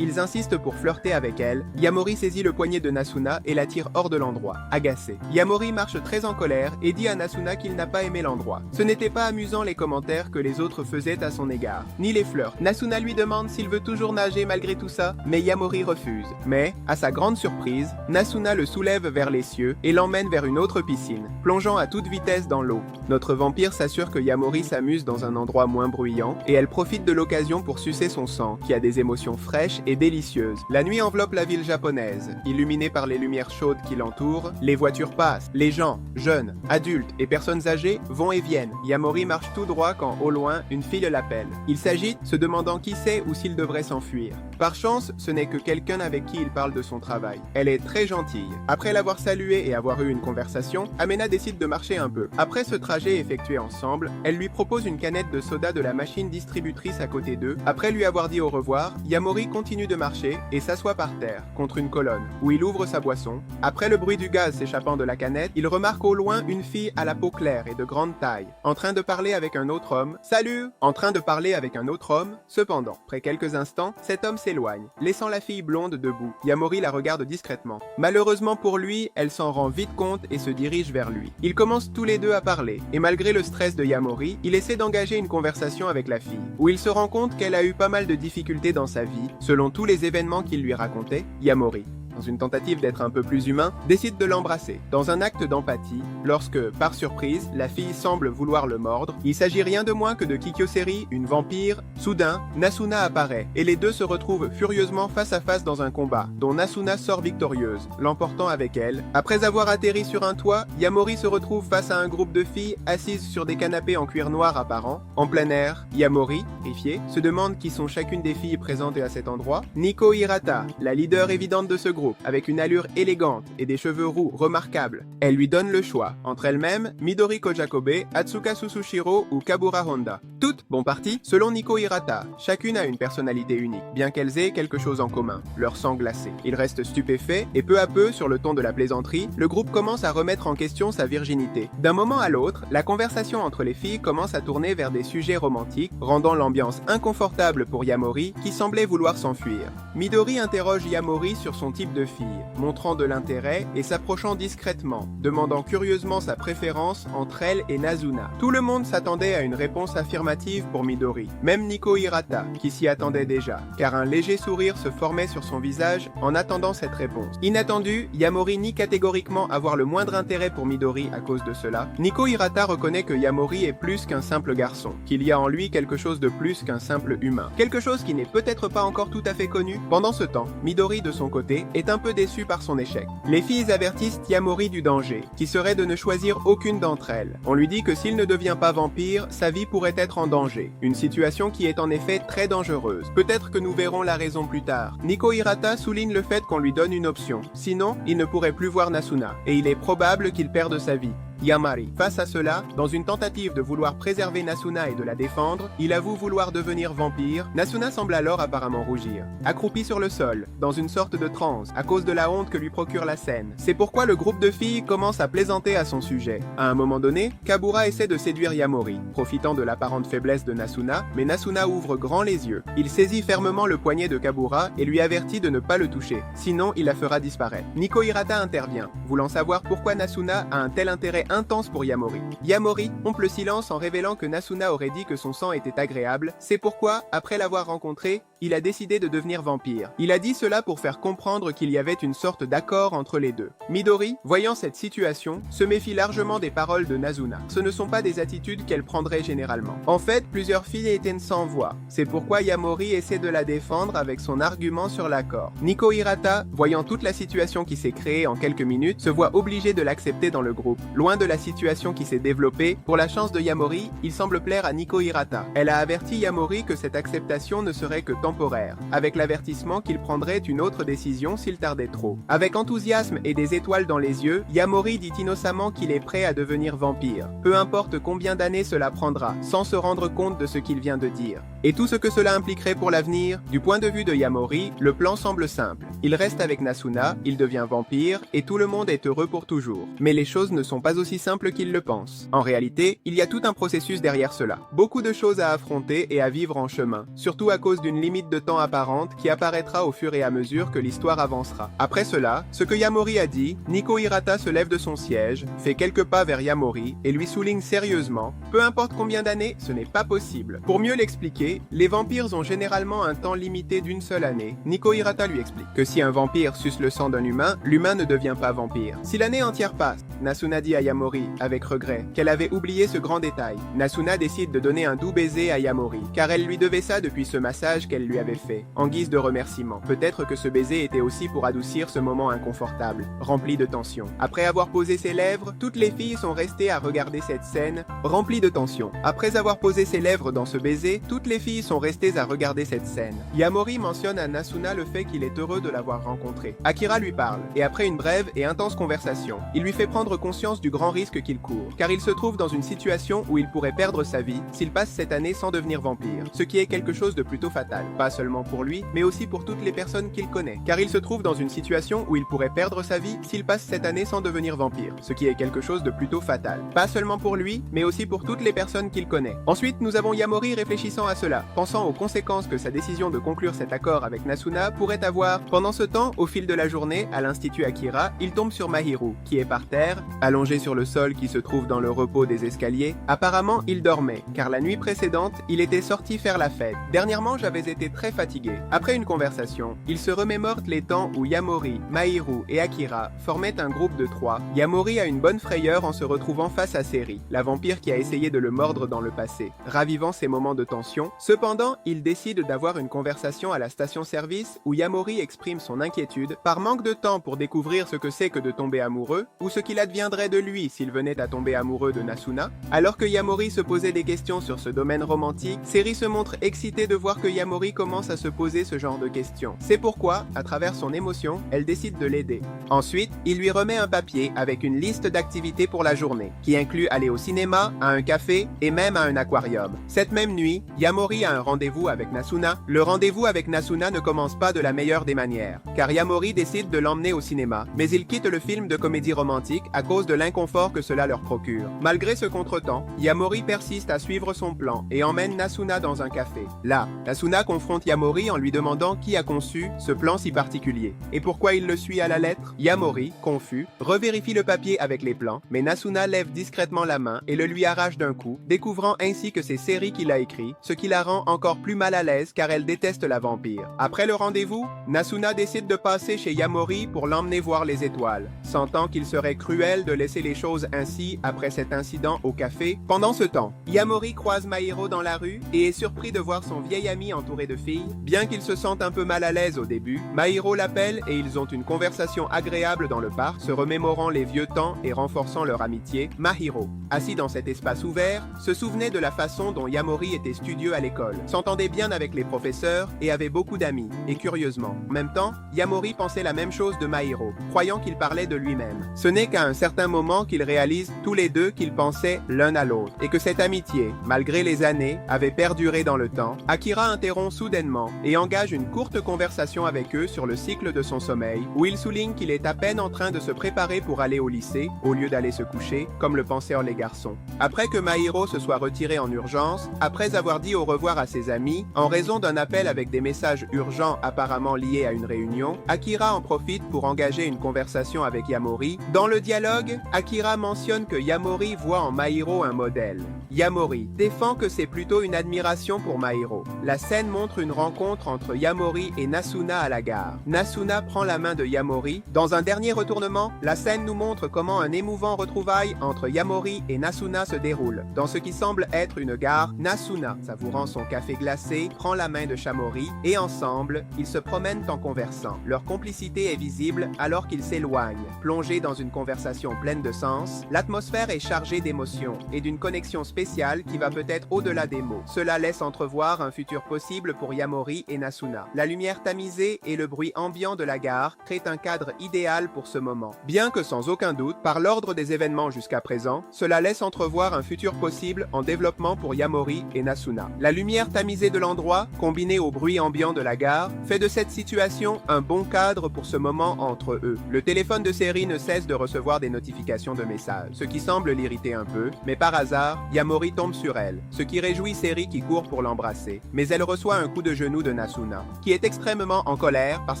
ils insistent pour flirter avec elle. Yamori saisit le poignet de Nasuna et la tire hors de l'endroit, agacé. Yamori marche très en colère et dit à Nasuna qu'il n'a pas aimé l'endroit. Ce n'était pas amusant les commentaires que les autres faisaient à son égard, ni les flirts. Nasuna lui demande s'il veut toujours nager malgré tout ça, mais Yamori refuse. Mais, à sa grande surprise, Nasuna le soulève vers les cieux et l'emmène vers une autre piscine, plongeant à toute vitesse dans l'eau. Notre vampire s'assure que Yamori s'amuse dans un endroit moins bruyant, et elle profite de l'occasion pour sucer son sang, qui a des émotions fraîches et délicieuses. La nuit enveloppe la ville japonaise, illuminée par les lumières chaudes qui l'entourent. Les voitures passent, les gens, jeunes, adultes et personnes âgées, vont et viennent. Yamori marche tout droit quand, au loin, une fille l'appelle. Il s'agite, se demandant qui c'est ou s'il devrait s'enfuir. Par chance, ce n'est que quelqu'un avec qui il parle de son travail. Elle est très gentille. Après l'avoir salué et avoir eu une conversation, Amena décide de marcher un peu. Après ce trajet effectué ensemble, elle lui propose une canette de soda de la machine distributrice à côté d'eux. Après lui avoir dit au revoir, Yamori continue de marcher et s'assoit par terre, contre une colonne, où il ouvre sa boisson. Après le bruit du gaz s'échappant de la canette, il remarque au loin une fille à la peau claire et de grande taille, en train de parler avec un autre homme. Salut! En train de parler avec un autre homme. Cependant, après quelques instants, cet homme s'éloigne, laissant la fille blonde debout. Yamori la regarde discrètement. Malheureusement pour lui, elle s'en rend vite compte et se dirige vers lui. Ils commencent tous les deux à parler, et malgré le stress de Yamori, il essaie d'engager une conversation avec la fille, où il se rend compte qu'elle a eu pas mal de difficultés dans sa vie, selon tous les événements qu'il lui racontait. Yamori, dans une tentative d'être un peu plus humain, décide de l'embrasser, dans un acte d'empathie, lorsque, par surprise, la fille semble vouloir le mordre. Il s'agit rien de moins que de Kikyoseri, une vampire. Soudain, Nasuna apparaît, et les deux se retrouvent furieusement face à face dans un combat, dont Nasuna sort victorieuse, l'emportant avec elle. Après avoir atterri sur un toit, Yamori se retrouve face à un groupe de filles assises sur des canapés en cuir noir apparent. En plein air, Yamori, terrifiée, se demande qui sont chacune des filles présentes à cet endroit. Nico Hirata, la leader évidente de ce groupe, avec une allure élégante et des cheveux roux remarquables. Elle lui donne le choix, entre elles-mêmes, Midori Kojakobe, Atsuka Susushiro ou Kabura Honda. Toutes bon parti, selon Nico Hirata. Chacune a une personnalité unique, bien qu'elles aient quelque chose en commun, leur sang glacé. Il reste stupéfait, et peu à peu, sur le ton de la plaisanterie, le groupe commence à remettre en question sa virginité. D'un moment à l'autre, la conversation entre les filles commence à tourner vers des sujets romantiques, rendant l'ambiance inconfortable pour Yamori, qui semblait vouloir s'enfuir. Midori interroge Yamori sur son type de fille, montrant de l'intérêt et s'approchant discrètement, demandant curieusement sa préférence entre elle et Nasuna. Tout le monde s'attendait à une réponse affirmative pour Midori, même Nico Hirata, qui s'y attendait déjà, car un léger sourire se formait sur son visage en attendant cette réponse. Inattendu, Yamori nie catégoriquement avoir le moindre intérêt pour Midori à cause de cela. Nico Hirata reconnaît que Yamori est plus qu'un simple garçon, qu'il y a en lui quelque chose de plus qu'un simple humain, quelque chose qui n'est peut-être pas encore tout à fait connu. Pendant ce temps, Midori de son côté est un peu déçu par son échec. Les filles avertissent Yamori du danger, qui serait de ne choisir aucune d'entre elles. On lui dit que s'il ne devient pas vampire, sa vie pourrait être en danger. Une situation qui est en effet très dangereuse. Peut-être que nous verrons la raison plus tard. Nico Hirata souligne le fait qu'on lui donne une option. Sinon, il ne pourrait plus voir Nasuna, et il est probable qu'il perde sa vie. Yamari. Face à cela, dans une tentative de vouloir préserver Nasuna et de la défendre, il avoue vouloir devenir vampire. Nasuna semble alors apparemment rougir. Accroupie sur le sol, dans une sorte de transe, à cause de la honte que lui procure la scène. C'est pourquoi le groupe de filles commence à plaisanter à son sujet. À un moment donné, Kabura essaie de séduire Yamori, profitant de l'apparente faiblesse de Nasuna, mais Nasuna ouvre grand les yeux. Il saisit fermement le poignet de Kabura et lui avertit de ne pas le toucher, sinon il la fera disparaître. Nico Hirata intervient, voulant savoir pourquoi Nasuna a un tel intérêt intense pour Yamori. Yamori rompt le silence en révélant que Nasuna aurait dit que son sang était agréable, c'est pourquoi, après l'avoir rencontré, il a décidé de devenir vampire. Il a dit cela pour faire comprendre qu'il y avait une sorte d'accord entre les deux. Midori, voyant cette situation, se méfie largement des paroles de Nasuna. Ce ne sont pas des attitudes qu'elle prendrait généralement. En fait, plusieurs filles étaient sans voix. C'est pourquoi Yamori essaie de la défendre avec son argument sur l'accord. Nico Hirata, voyant toute la situation qui s'est créée en quelques minutes, se voit obligé de l'accepter dans le groupe. Loin de la situation qui s'est développée, pour la chance de Yamori, il semble plaire à Nico Hirata. Elle a averti Yamori que cette acceptation ne serait que temporaire, avec l'avertissement qu'il prendrait une autre décision s'il tardait trop. Avec enthousiasme et des étoiles dans les yeux, Yamori dit innocemment qu'il est prêt à devenir vampire. Peu importe combien d'années cela prendra, sans se rendre compte de ce qu'il vient de dire. Et tout ce que cela impliquerait pour l'avenir, du point de vue de Yamori, le plan semble simple. Il reste avec Nasuna, il devient vampire, et tout le monde est heureux pour toujours. Mais les choses ne sont pas aussi simples qu'il le pense. En réalité, il y a tout un processus derrière cela. Beaucoup de choses à affronter et à vivre en chemin, surtout à cause d'une limite de temps apparente qui apparaîtra au fur et à mesure que l'histoire avancera. Après cela, ce que Yamori a dit, Nico Hirata se lève de son siège, fait quelques pas vers Yamori et lui souligne sérieusement « Peu importe combien d'années, ce n'est pas possible ». Pour mieux l'expliquer, les vampires ont généralement un temps limité d'une seule année. Nico Hirata lui explique que si un vampire suce le sang d'un humain, l'humain ne devient pas vampire. Si l'année entière passe, Nasuna dit à Yamori, avec regret, qu'elle avait oublié ce grand détail. Nasuna décide de donner un doux baiser à Yamori, car elle lui devait ça depuis ce massage qu'elle lui avait fait, en guise de remerciement. Peut-être que ce baiser était aussi pour adoucir ce moment inconfortable, rempli de tension. Après avoir posé ses lèvres, toutes les filles sont restées à regarder cette scène, remplie de tension. Après avoir posé ses lèvres dans ce baiser, toutes les filles sont restées à regarder cette scène. Yamori mentionne à Nasuna le fait qu'il est heureux de l'avoir rencontrée. Akira lui parle, et après une brève et intense conversation, il lui fait prendre conscience du grand risque qu'il court, car il se trouve dans une situation où il pourrait perdre sa vie s'il passe cette année sans devenir vampire, ce qui est quelque chose de plutôt fatal, pas seulement pour lui, mais aussi pour toutes les personnes qu'il connaît, car il se trouve dans une situation où il pourrait perdre sa vie s'il passe cette année sans devenir vampire, ce qui est quelque chose de plutôt fatal, pas seulement pour lui, mais aussi pour toutes les personnes qu'il connaît. Ensuite, nous avons Yamori réfléchissant à cela, pensant aux conséquences que sa décision de conclure cet accord avec Nasuna pourrait avoir. Pendant ce temps, au fil de la journée, à l'Institut Akira, il tombe sur Mahiru, qui est par terre, allongé sur le sol qui se trouve dans le repos des escaliers. Apparemment, il dormait, car la nuit précédente, il était sorti faire la fête. Dernièrement, j'avais été très fatigué. Après une conversation, il se remémore les temps où Yamori, Mahiru et Akira formaient un groupe de 3. Yamori a une bonne frayeur en se retrouvant face à Seri, la vampire qui a essayé de le mordre dans le passé, ravivant ces moments de tension. Cependant, il décide d'avoir une conversation à la station-service où Yamori exprime son inquiétude par manque de temps pour découvrir ce que c'est que de tomber amoureux, ou ce qu'il adviendrait de lui s'il venait à tomber amoureux de Nasuna. Alors que Yamori se posait des questions sur ce domaine romantique, Seri se montre excitée de voir que Yamori commence à se poser ce genre de questions. C'est pourquoi, à travers son émotion, elle décide de l'aider. Ensuite, il lui remet un papier avec une liste d'activités pour la journée, qui inclut aller au cinéma, à un café et même à un aquarium. Cette même nuit, Yamori a un rendez-vous avec Nasuna. Le rendez-vous avec Nasuna ne commence pas de la meilleure des manières, car Yamori décide de l'emmener au cinéma, mais il quitte le film de comédie romantique à cause de l'inconfort que cela leur procure. Malgré ce contretemps, Yamori persiste à suivre son plan et emmène Nasuna dans un café. Là, Nasuna confronte Yamori en lui demandant qui a conçu ce plan si particulier et pourquoi il le suit à la lettre. Yamori, confus, revérifie le papier avec les plans, mais Nasuna lève discrètement la main et le lui arrache d'un coup, découvrant ainsi que c'est Seri qui l'a écrit, ce qui la rend encore plus mal à l'aise car elle déteste la vampire. Après le rendez-vous, Nasuna décide de passer chez Yamori pour l'emmener voir les étoiles, sentant qu'il serait cruel de laisser les choses ainsi après cet incident au café. Pendant ce temps, Yamori croise Mahiru dans la rue et est surpris de voir son vieil ami entouré de filles. Bien qu'il se sente un peu mal à l'aise au début, Mahiru l'appelle et ils ont une conversation agréable dans le parc, se remémorant les vieux temps et renforçant leur amitié. Mahiru, assis dans cet espace ouvert, se souvenait de la façon dont Yamori était studieux à l'école, s'entendait bien avec les professeurs et avait beaucoup d'amis. Et curieusement, en même temps, Yamori pensait la même chose de Mahiro, croyant qu'il parlait de lui-même. Ce n'est qu'à un certain moment qu'ils réalisent tous les deux qu'ils pensaient l'un à l'autre, et que cette amitié, malgré les années, avait perduré dans le temps. Akira interrompt soudainement et engage une courte conversation avec eux sur le cycle de son sommeil, où il souligne qu'il est à peine en train de se préparer pour aller au lycée, au lieu d'aller se coucher, comme le pensaient les garçons. Après que Mahiro se soit retiré en urgence, après avoir dit au revoir à ses amis, en raison d'un appel avec des messages urgents apparemment liés à une réunion, Akira en profite pour engager une conversation avec Yamori. Dans le dialogue, Akira mentionne que Yamori voit en Mahiro un modèle. Yamori défend que c'est plutôt une admiration pour Mahiro. La scène montre une rencontre entre Yamori et Nasuna à la gare. Nasuna prend la main de Yamori. Dans un dernier retournement, la scène nous montre comment un émouvant retrouvaille entre Yamori et Nasuna se déroule. Dans ce qui semble être une gare, Nasuna, savourant son café glacé, prend la main de Shamori et ensemble, ils se promènent en conversant. Leur complicité est visible alors qu'ils s'éloignent. Plongés dans une conversation pleine de sens, l'atmosphère est chargée d'émotions et d'une connexion spéciale qui va peut-être au-delà des mots. Cela laisse entrevoir un futur possible pour Yamori et Nasuna. La lumière tamisée et le bruit ambiant de la gare créent un cadre idéal pour ce moment. Bien que sans aucun doute, par l'ordre des événements jusqu'à présent, cela laisse entrevoir un futur possible en développement pour Yamori et Nasuna. La lumière tamisée de l'endroit, combinée au bruit ambiant de la gare, fait de cette situation un bon cadre pour ce moment entre eux. Le téléphone de Seri ne cesse de recevoir des notifications de messages, ce qui semble l'irriter un peu, mais par hasard, Yamori tombe sur elle, ce qui réjouit Seri qui court pour l'embrasser. Mais elle reçoit un coup de genou de Nasuna, qui est extrêmement en colère parce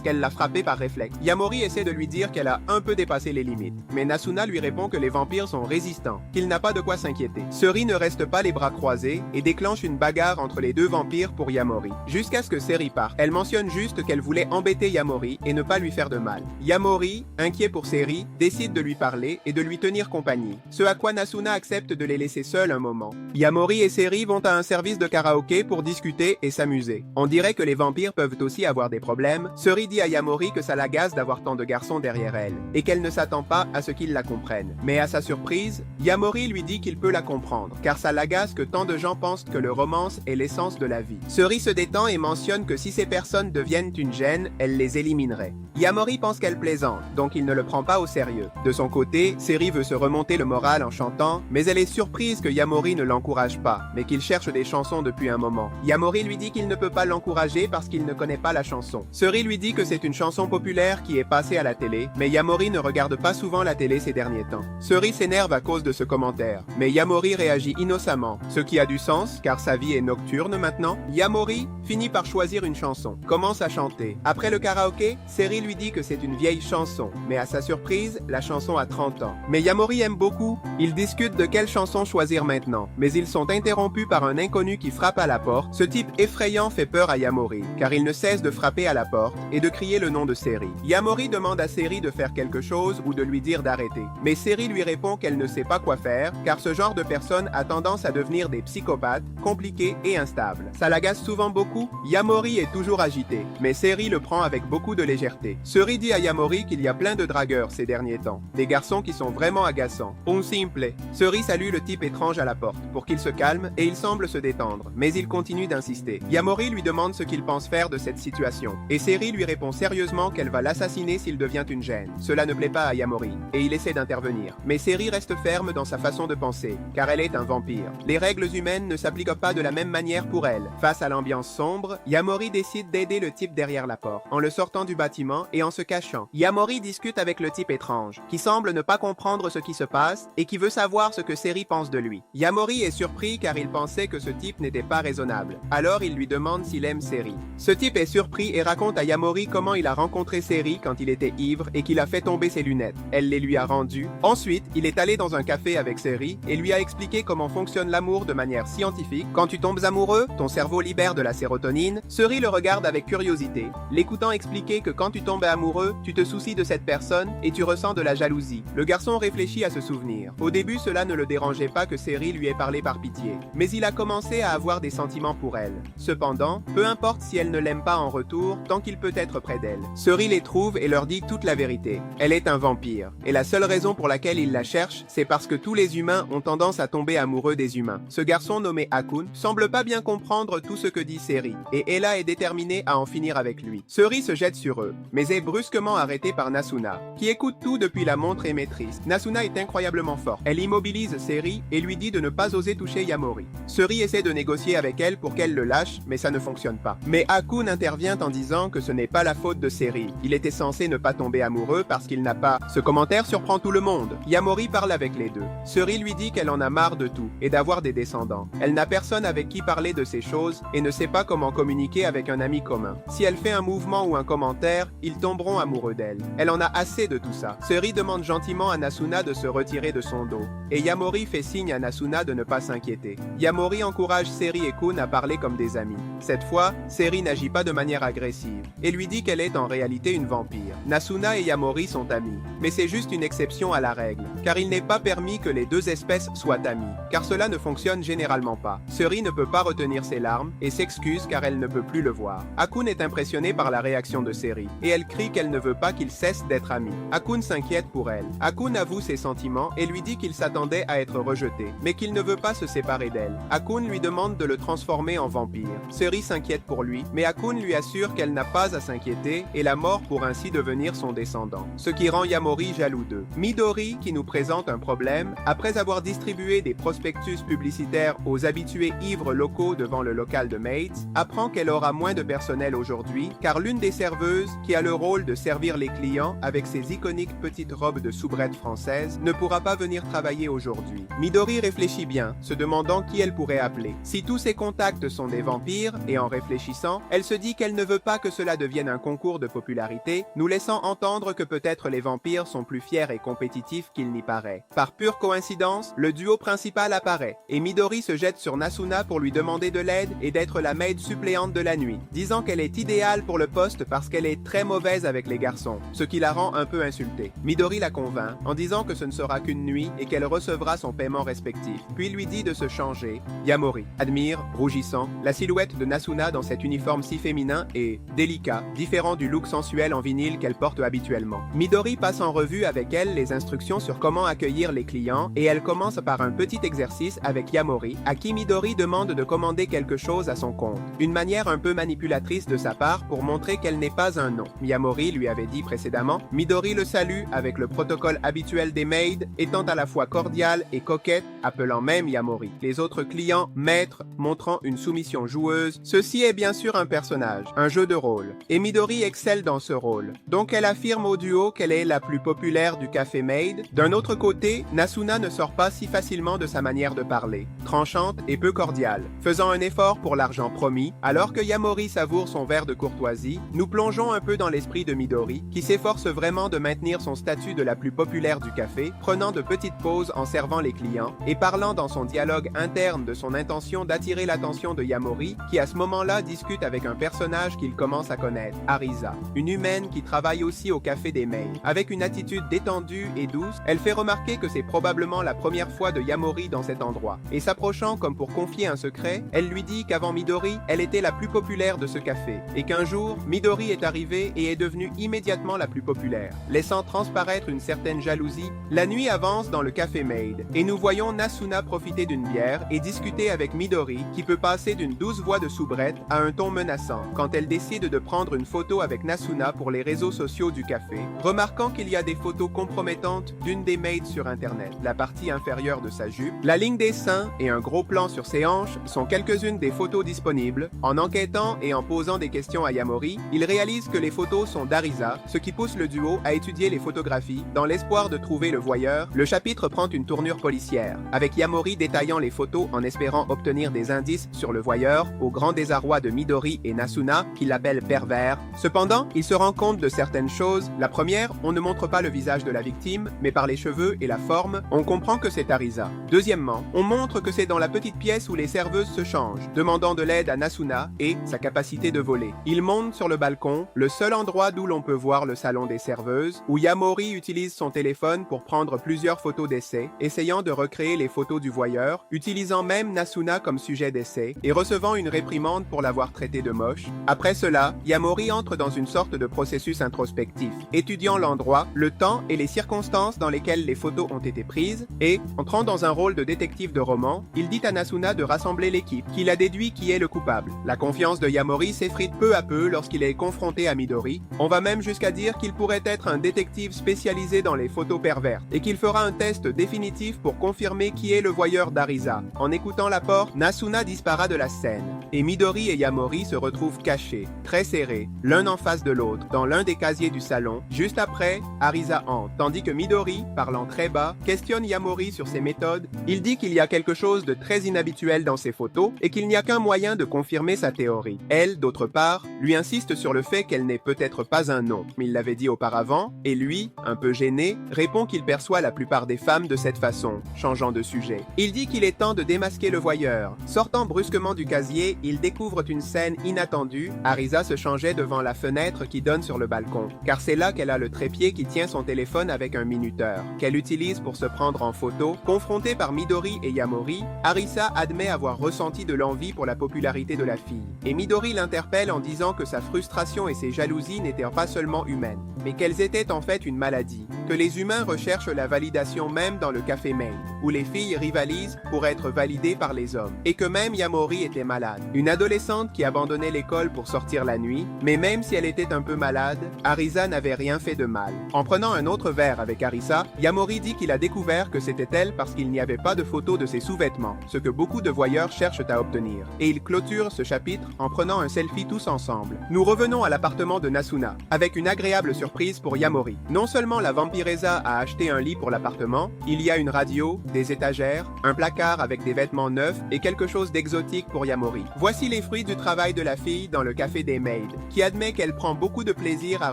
qu'elle l'a frappé par réflexe. Yamori essaie de lui dire qu'elle a un peu dépassé les limites, mais Nasuna lui répond que les vampires sont résistants, qu'il n'a pas de quoi s'inquiéter. Seri ne reste pas les bras croisés et déclenche une bagarre entre les deux vampires pour Yamori, jusqu'à ce que Seri parte. Elle mentionne juste qu'elle voulait embêter Yamori et ne pas lui faire de mal. Yamori, inquiet pour Seri, décide de lui parler et de lui tenir compagnie, ce à quoi Nasuna accepte de les laisser seuls un moment. Yamori et Seri vont à un service de karaoké pour discuter et s'amuser. On dirait que les vampires peuvent aussi avoir des problèmes. Seri dit à Yamori que ça l'agace d'avoir tant de garçons derrière elle, et qu'elle ne s'attend pas à ce qu'ils la comprennent. Mais à sa surprise, Yamori lui dit qu'il peut la comprendre, car ça l'agace que tant de gens pensent que le romance est l'essence de la vie. Seri se détend et mentionne que si ces personnes deviennent une gêne, elle les éliminerait. Yamori pense qu'elle plaisante, donc il ne le prend pas au sérieux. De son côté, Seri veut se remonter le moral en chantant, mais elle est surprise que Yamori ne l'encourage pas, mais qu'il cherche des chansons depuis un moment. Yamori lui dit qu'il ne peut pas l'encourager parce qu'il ne connaît pas la chanson. Seri lui dit que c'est une chanson populaire qui est passée à la télé, mais Yamori ne regarde pas souvent la télé ces derniers temps. Seri s'énerve à cause de ce commentaire, mais Yamori réagit innocemment, ce qui a du sens car sa vie est nocturne maintenant. Yamori finit par choisir une chanson, commence à chanter. Après le karaoké, Seri lui dit que c'est une vieille chanson, mais à sa surprise, la chanson a 30 ans. Mais Yamori aime beaucoup. Ils discutent de quelle chanson choisir maintenant, mais ils sont interrompus par un inconnu qui frappe à la porte. Ce type effrayant fait peur à Yamori, car il ne cesse de frapper à la porte et de crier le nom de Seri. Yamori demande à Seri de faire quelque chose ou de lui dire d'arrêter, mais Seri lui répond qu'elle ne sait pas quoi faire, car ce genre de personne a tendance à devenir des psychopathes, compliqués et instables. Ça l'agace souvent beaucoup. Yamori est toujours agité, mais Seri le prend avec beaucoup de légèreté. Seri dit à Yamori qu'il y a plein de dragueurs ces derniers temps, des garçons qui sont vraiment agaçants. Un simple. Seri salue le type étrange à la porte pour qu'il se calme et il semble se détendre, mais il continue d'insister. Yamori lui demande ce qu'il pense faire de cette situation, et Seri lui répond sérieusement qu'elle va l'assassiner s'il devient une gêne. Cela ne plaît pas à Yamori, et il essaie d'intervenir. Mais Seri reste ferme dans sa façon de penser, car elle est un vampire. Les règles humaines ne s'appliquent pas de la même manière pour elle. Face à l'ambiance sombre, Yamori décide d'aider le type derrière la porte, en le sortant du bâtiment et en se cachant. Yamori discute avec le type étrange, qui semble ne pas comprendre ce qui se passe et qui veut savoir ce que Seri pense de lui. Yamori est surpris car il pensait que ce type n'était pas raisonnable. Alors il lui demande s'il aime Seri. Ce type est surpris et raconte à Yamori comment il a rencontré Seri quand il était ivre et qu'il a fait tomber ses lunettes. Elle les lui a rendues. Ensuite, il est allé dans un café avec Seri et lui a expliqué comment fonctionne l'amour de manière scientifique. Quand tu tombes amoureux, ton cerveau libère de la sérotonine. Seri le regarde avec curiosité, l'écoutant expliquer que quand tu tombes amoureux, tu te soucies de cette personne et tu ressens de la jalousie. Le garçon réfléchit à ce souvenir. Au début, cela ne le dérangeait pas que Seri lui lui ait parlé par pitié. Mais il a commencé à avoir des sentiments pour elle. Cependant, peu importe si elle ne l'aime pas en retour, tant qu'il peut être près d'elle. Seri les trouve et leur dit toute la vérité. Elle est un vampire. Et la seule raison pour laquelle il la cherche, c'est parce que tous les humains ont tendance à tomber amoureux des humains. Ce garçon nommé Akun semble pas bien comprendre tout ce que dit Seri, et Ella est déterminée à en finir avec lui. Seri se jette sur eux, mais est brusquement arrêtée par Nasuna, qui écoute tout depuis la montre émettrice. Nasuna est incroyablement forte. Elle immobilise Seri et lui dit de ne pas oser toucher Yamori. Seri essaie de négocier avec elle pour qu'elle le lâche, mais ça ne fonctionne pas. Mais Akun intervient en disant que ce n'est pas la faute de Seri. Il était censé ne pas tomber amoureux parce qu'il n'a pas... Ce commentaire surprend tout le monde. Yamori parle avec les deux. Seri lui dit qu'elle en a marre de tout et d'avoir des descendants. Elle n'a personne avec qui parler de ces choses et ne sait pas comment communiquer avec un ami commun. Si elle fait un mouvement ou un commentaire, ils tomberont amoureux d'elle. Elle en a assez de tout ça. Seri demande gentiment à Nasuna de se retirer de son dos. Et Yamori fait signe à Nasuna de ne pas s'inquiéter. Yamori encourage Seri et Kun à parler comme des amis. Cette fois, Seri n'agit pas de manière agressive et lui dit qu'elle est en réalité une vampire. Nasuna et Yamori sont amis, mais c'est juste une exception à la règle, car il n'est pas permis que les deux espèces soient amies, car cela ne fonctionne généralement pas. Seri ne peut pas retenir ses larmes et s'excuse car elle ne peut plus le voir. Akun est impressionnée par la réaction de Seri et elle crie qu'elle ne veut pas qu'ils cessent d'être amis. Akun s'inquiète pour elle. Akun avoue ses sentiments et lui dit qu'il s'attendait à être rejeté, mais qu'il ne veut pas se séparer d'elle. Akun lui demande de le transformer en vampire. Seri s'inquiète pour lui, mais Akun lui assure qu'elle n'a pas à s'inquiéter et la mort pour ainsi devenir son descendant. Ce qui rend Yamori jaloux d'eux. Midori, qui nous présente un problème, après avoir distribué des prospectus publicitaires aux habitués ivres locaux devant le local de Maids, apprend qu'elle aura moins de personnel aujourd'hui, car l'une des serveuses, qui a le rôle de servir les clients avec ses iconiques petites robes de soubrette française, ne pourra pas venir travailler aujourd'hui. Midori réfléchit bien, se demandant qui elle pourrait appeler. Si tous ses contacts sont des vampires, et en réfléchissant, elle se dit qu'elle ne veut pas que cela devienne un concours de popularité, nous laissant entendre que peut-être les vampires sont plus fiers et compétitifs qu'il n'y paraît. Par pure coïncidence, le duo principal apparaît, et Midori se jette sur Nasuna pour lui demander de l'aide et d'être la maid suppléante de la nuit, disant qu'elle est idéale pour le poste parce qu'elle est très mauvaise avec les garçons, ce qui la rend un peu insultée. Midori la convainc en disant que ce ne sera qu'une nuit et qu'elle recevra son paiement respectif, puis lui dit de se changer. Yamori admire, rougissant, la silhouette de Nasuna dans cet uniforme si féminin et délicat, différent du look sensuel en vinyle qu'elle porte habituellement. Midori passe en revue avec elle les instructions sur comment accueillir les clients et elle commence par un petit exercice avec Yamori, à qui Midori demande de commander quelque chose à son compte. Une manière un peu manipulatrice de sa part pour montrer qu'elle n'est pas un nom. Yamori lui avait dit précédemment, Midori le salue avec le protocole habituel des maids, étant à la fois cordiale et coquette, appelant même Yamori. Les autres clients, maîtres, montrant une soumission joueuse. Ceci est bien sûr un personnage, un jeu de rôle. Et Midori excelle dans ce rôle. Donc elle affirme au duo qu'elle est la plus populaire du café Maid. D'un autre côté, Nasuna ne sort pas si facilement de sa manière de parler, tranchante et peu cordiale, faisant un effort pour l'argent promis. Alors que Yamori savoure son verre de courtoisie, nous plongeons un peu dans l'esprit de Midori, qui s'efforce vraiment de maintenir son statut de la plus populaire du café, prenant de petites pauses en servant les clients et parlant dans son dialogue interne de son intention d'attirer l'attention de Yamori, qui à ce moment-là discute avec un personnage qu'il commence à connaître, Arisa, une humaine qui travaille aussi au café des Maids. Avec une attitude détendue et douce, elle fait remarquer que c'est probablement la première fois de Yamori dans cet endroit. Et s'approchant comme pour confier un secret, elle lui dit qu'avant Midori, elle était la plus populaire de ce café, et qu'un jour, Midori est arrivée et est devenue immédiatement la plus populaire. Laissant transparaître une certaine jalousie, la nuit avance dans le café Maid, et nous voyons Nasuna profiter d'une bière et discuter avec Midori, qui peut passer d'une douce voix de soubrette à un ton menaçant, quand elle décide de prendre une photo avec Nasuna pour les réseaux sociaux du café, remarquant qu'il y a des photos compromettantes d'une des maids sur internet. La partie inférieure de sa jupe, la ligne des seins et un gros plan sur ses hanches sont quelques-unes des photos disponibles. En enquêtant et en posant des questions à Yamori, il réalise que les photos sont d'Arisa, ce qui pousse le duo à étudier les photographies dans l'espoir de trouver le voyeur. Le chapitre prend une tournure policière, avec Yamori détaillant les photos en espérant obtenir des indices sur le voyeur, au grand désarroi de Midori et Nasuna, qui l'appellent pervers. Cependant, il se rend compte de certaines choses. La première, on ne montre pas le visage de la victime, mais par les cheveux et la forme, on comprend que c'est Arisa. Deuxièmement, on montre que c'est dans la petite pièce où les serveuses se changent, demandant de l'aide à Nasuna et sa capacité de voler. Il monte sur le balcon, le seul endroit d'où l'on peut voir le salon des serveuses, où Yamori utilise son téléphone pour prendre plusieurs photos d'essai, essayant de recréer les photos photos du voyeur, utilisant même Nasuna comme sujet d'essai et recevant une réprimande pour l'avoir traité de moche. Après cela, Yamori entre dans une sorte de processus introspectif, étudiant l'endroit, le temps et les circonstances dans lesquelles les photos ont été prises et, entrant dans un rôle de détective de roman, il dit à Nasuna de rassembler l'équipe, qu'il a déduit qui est le coupable. La confiance de Yamori s'effrite peu à peu lorsqu'il est confronté à Midori. On va même jusqu'à dire qu'il pourrait être un détective spécialisé dans les photos pervertes et qu'il fera un test définitif pour confirmer qui est le voyeur d'Arisa. En écoutant la porte, Nasuna disparaît de la scène et Midori et Yamori se retrouvent cachés, très serrés, l'un en face de l'autre, dans l'un des casiers du salon. Juste après, Arisa entre, tandis que Midori, parlant très bas, questionne Yamori sur ses méthodes. Il dit qu'il y a quelque chose de très inhabituel dans ses photos et qu'il n'y a qu'un moyen de confirmer sa théorie. Elle, d'autre part, lui insiste sur le fait qu'elle n'est peut-être pas un nom, mais il l'avait dit auparavant, et lui, un peu gêné, répond qu'il perçoit la plupart des femmes de cette façon, changeant de sujet. Il dit qu'il est temps de démasquer le voyeur. Sortant brusquement du casier, ils découvrent une scène inattendue. Arisa se changeait devant la fenêtre qui donne sur le balcon, car c'est là qu'elle a le trépied qui tient son téléphone avec un minuteur, qu'elle utilise pour se prendre en photo. Confrontée par Midori et Yamori, Arisa admet avoir ressenti de l'envie pour la popularité de la fille. Et Midori l'interpelle en disant que sa frustration et ses jalousies n'étaient pas seulement humaines, mais qu'elles étaient en fait une maladie, que les humains recherchent la validation même dans le café mail, où les filles rivalisent pour être validées par les hommes, et que même Yamori était malade. Une adolescente qui abandonnait l'école pour sortir la nuit, mais même si elle était un peu malade, Arisa n'avait rien fait de mal. En prenant un autre verre avec Arisa, Yamori dit qu'il a découvert que c'était elle parce qu'il n'y avait pas de photo de ses sous-vêtements, ce que beaucoup de voyeurs cherchent à obtenir. Et il clôture ce chapitre en prenant un selfie tous ensemble. Nous revenons à l'appartement de Nasuna, avec une agréable surprise pour Yamori. Non seulement la vampiresa a acheté un lit pour l'appartement, il y a une radio, des étagères, un placard avec des vêtements neufs et quelque chose d'exotique pour Yamori. Voici les fruits du travail de la fille dans le café des maids, qui admet qu'elle prend beaucoup de plaisir à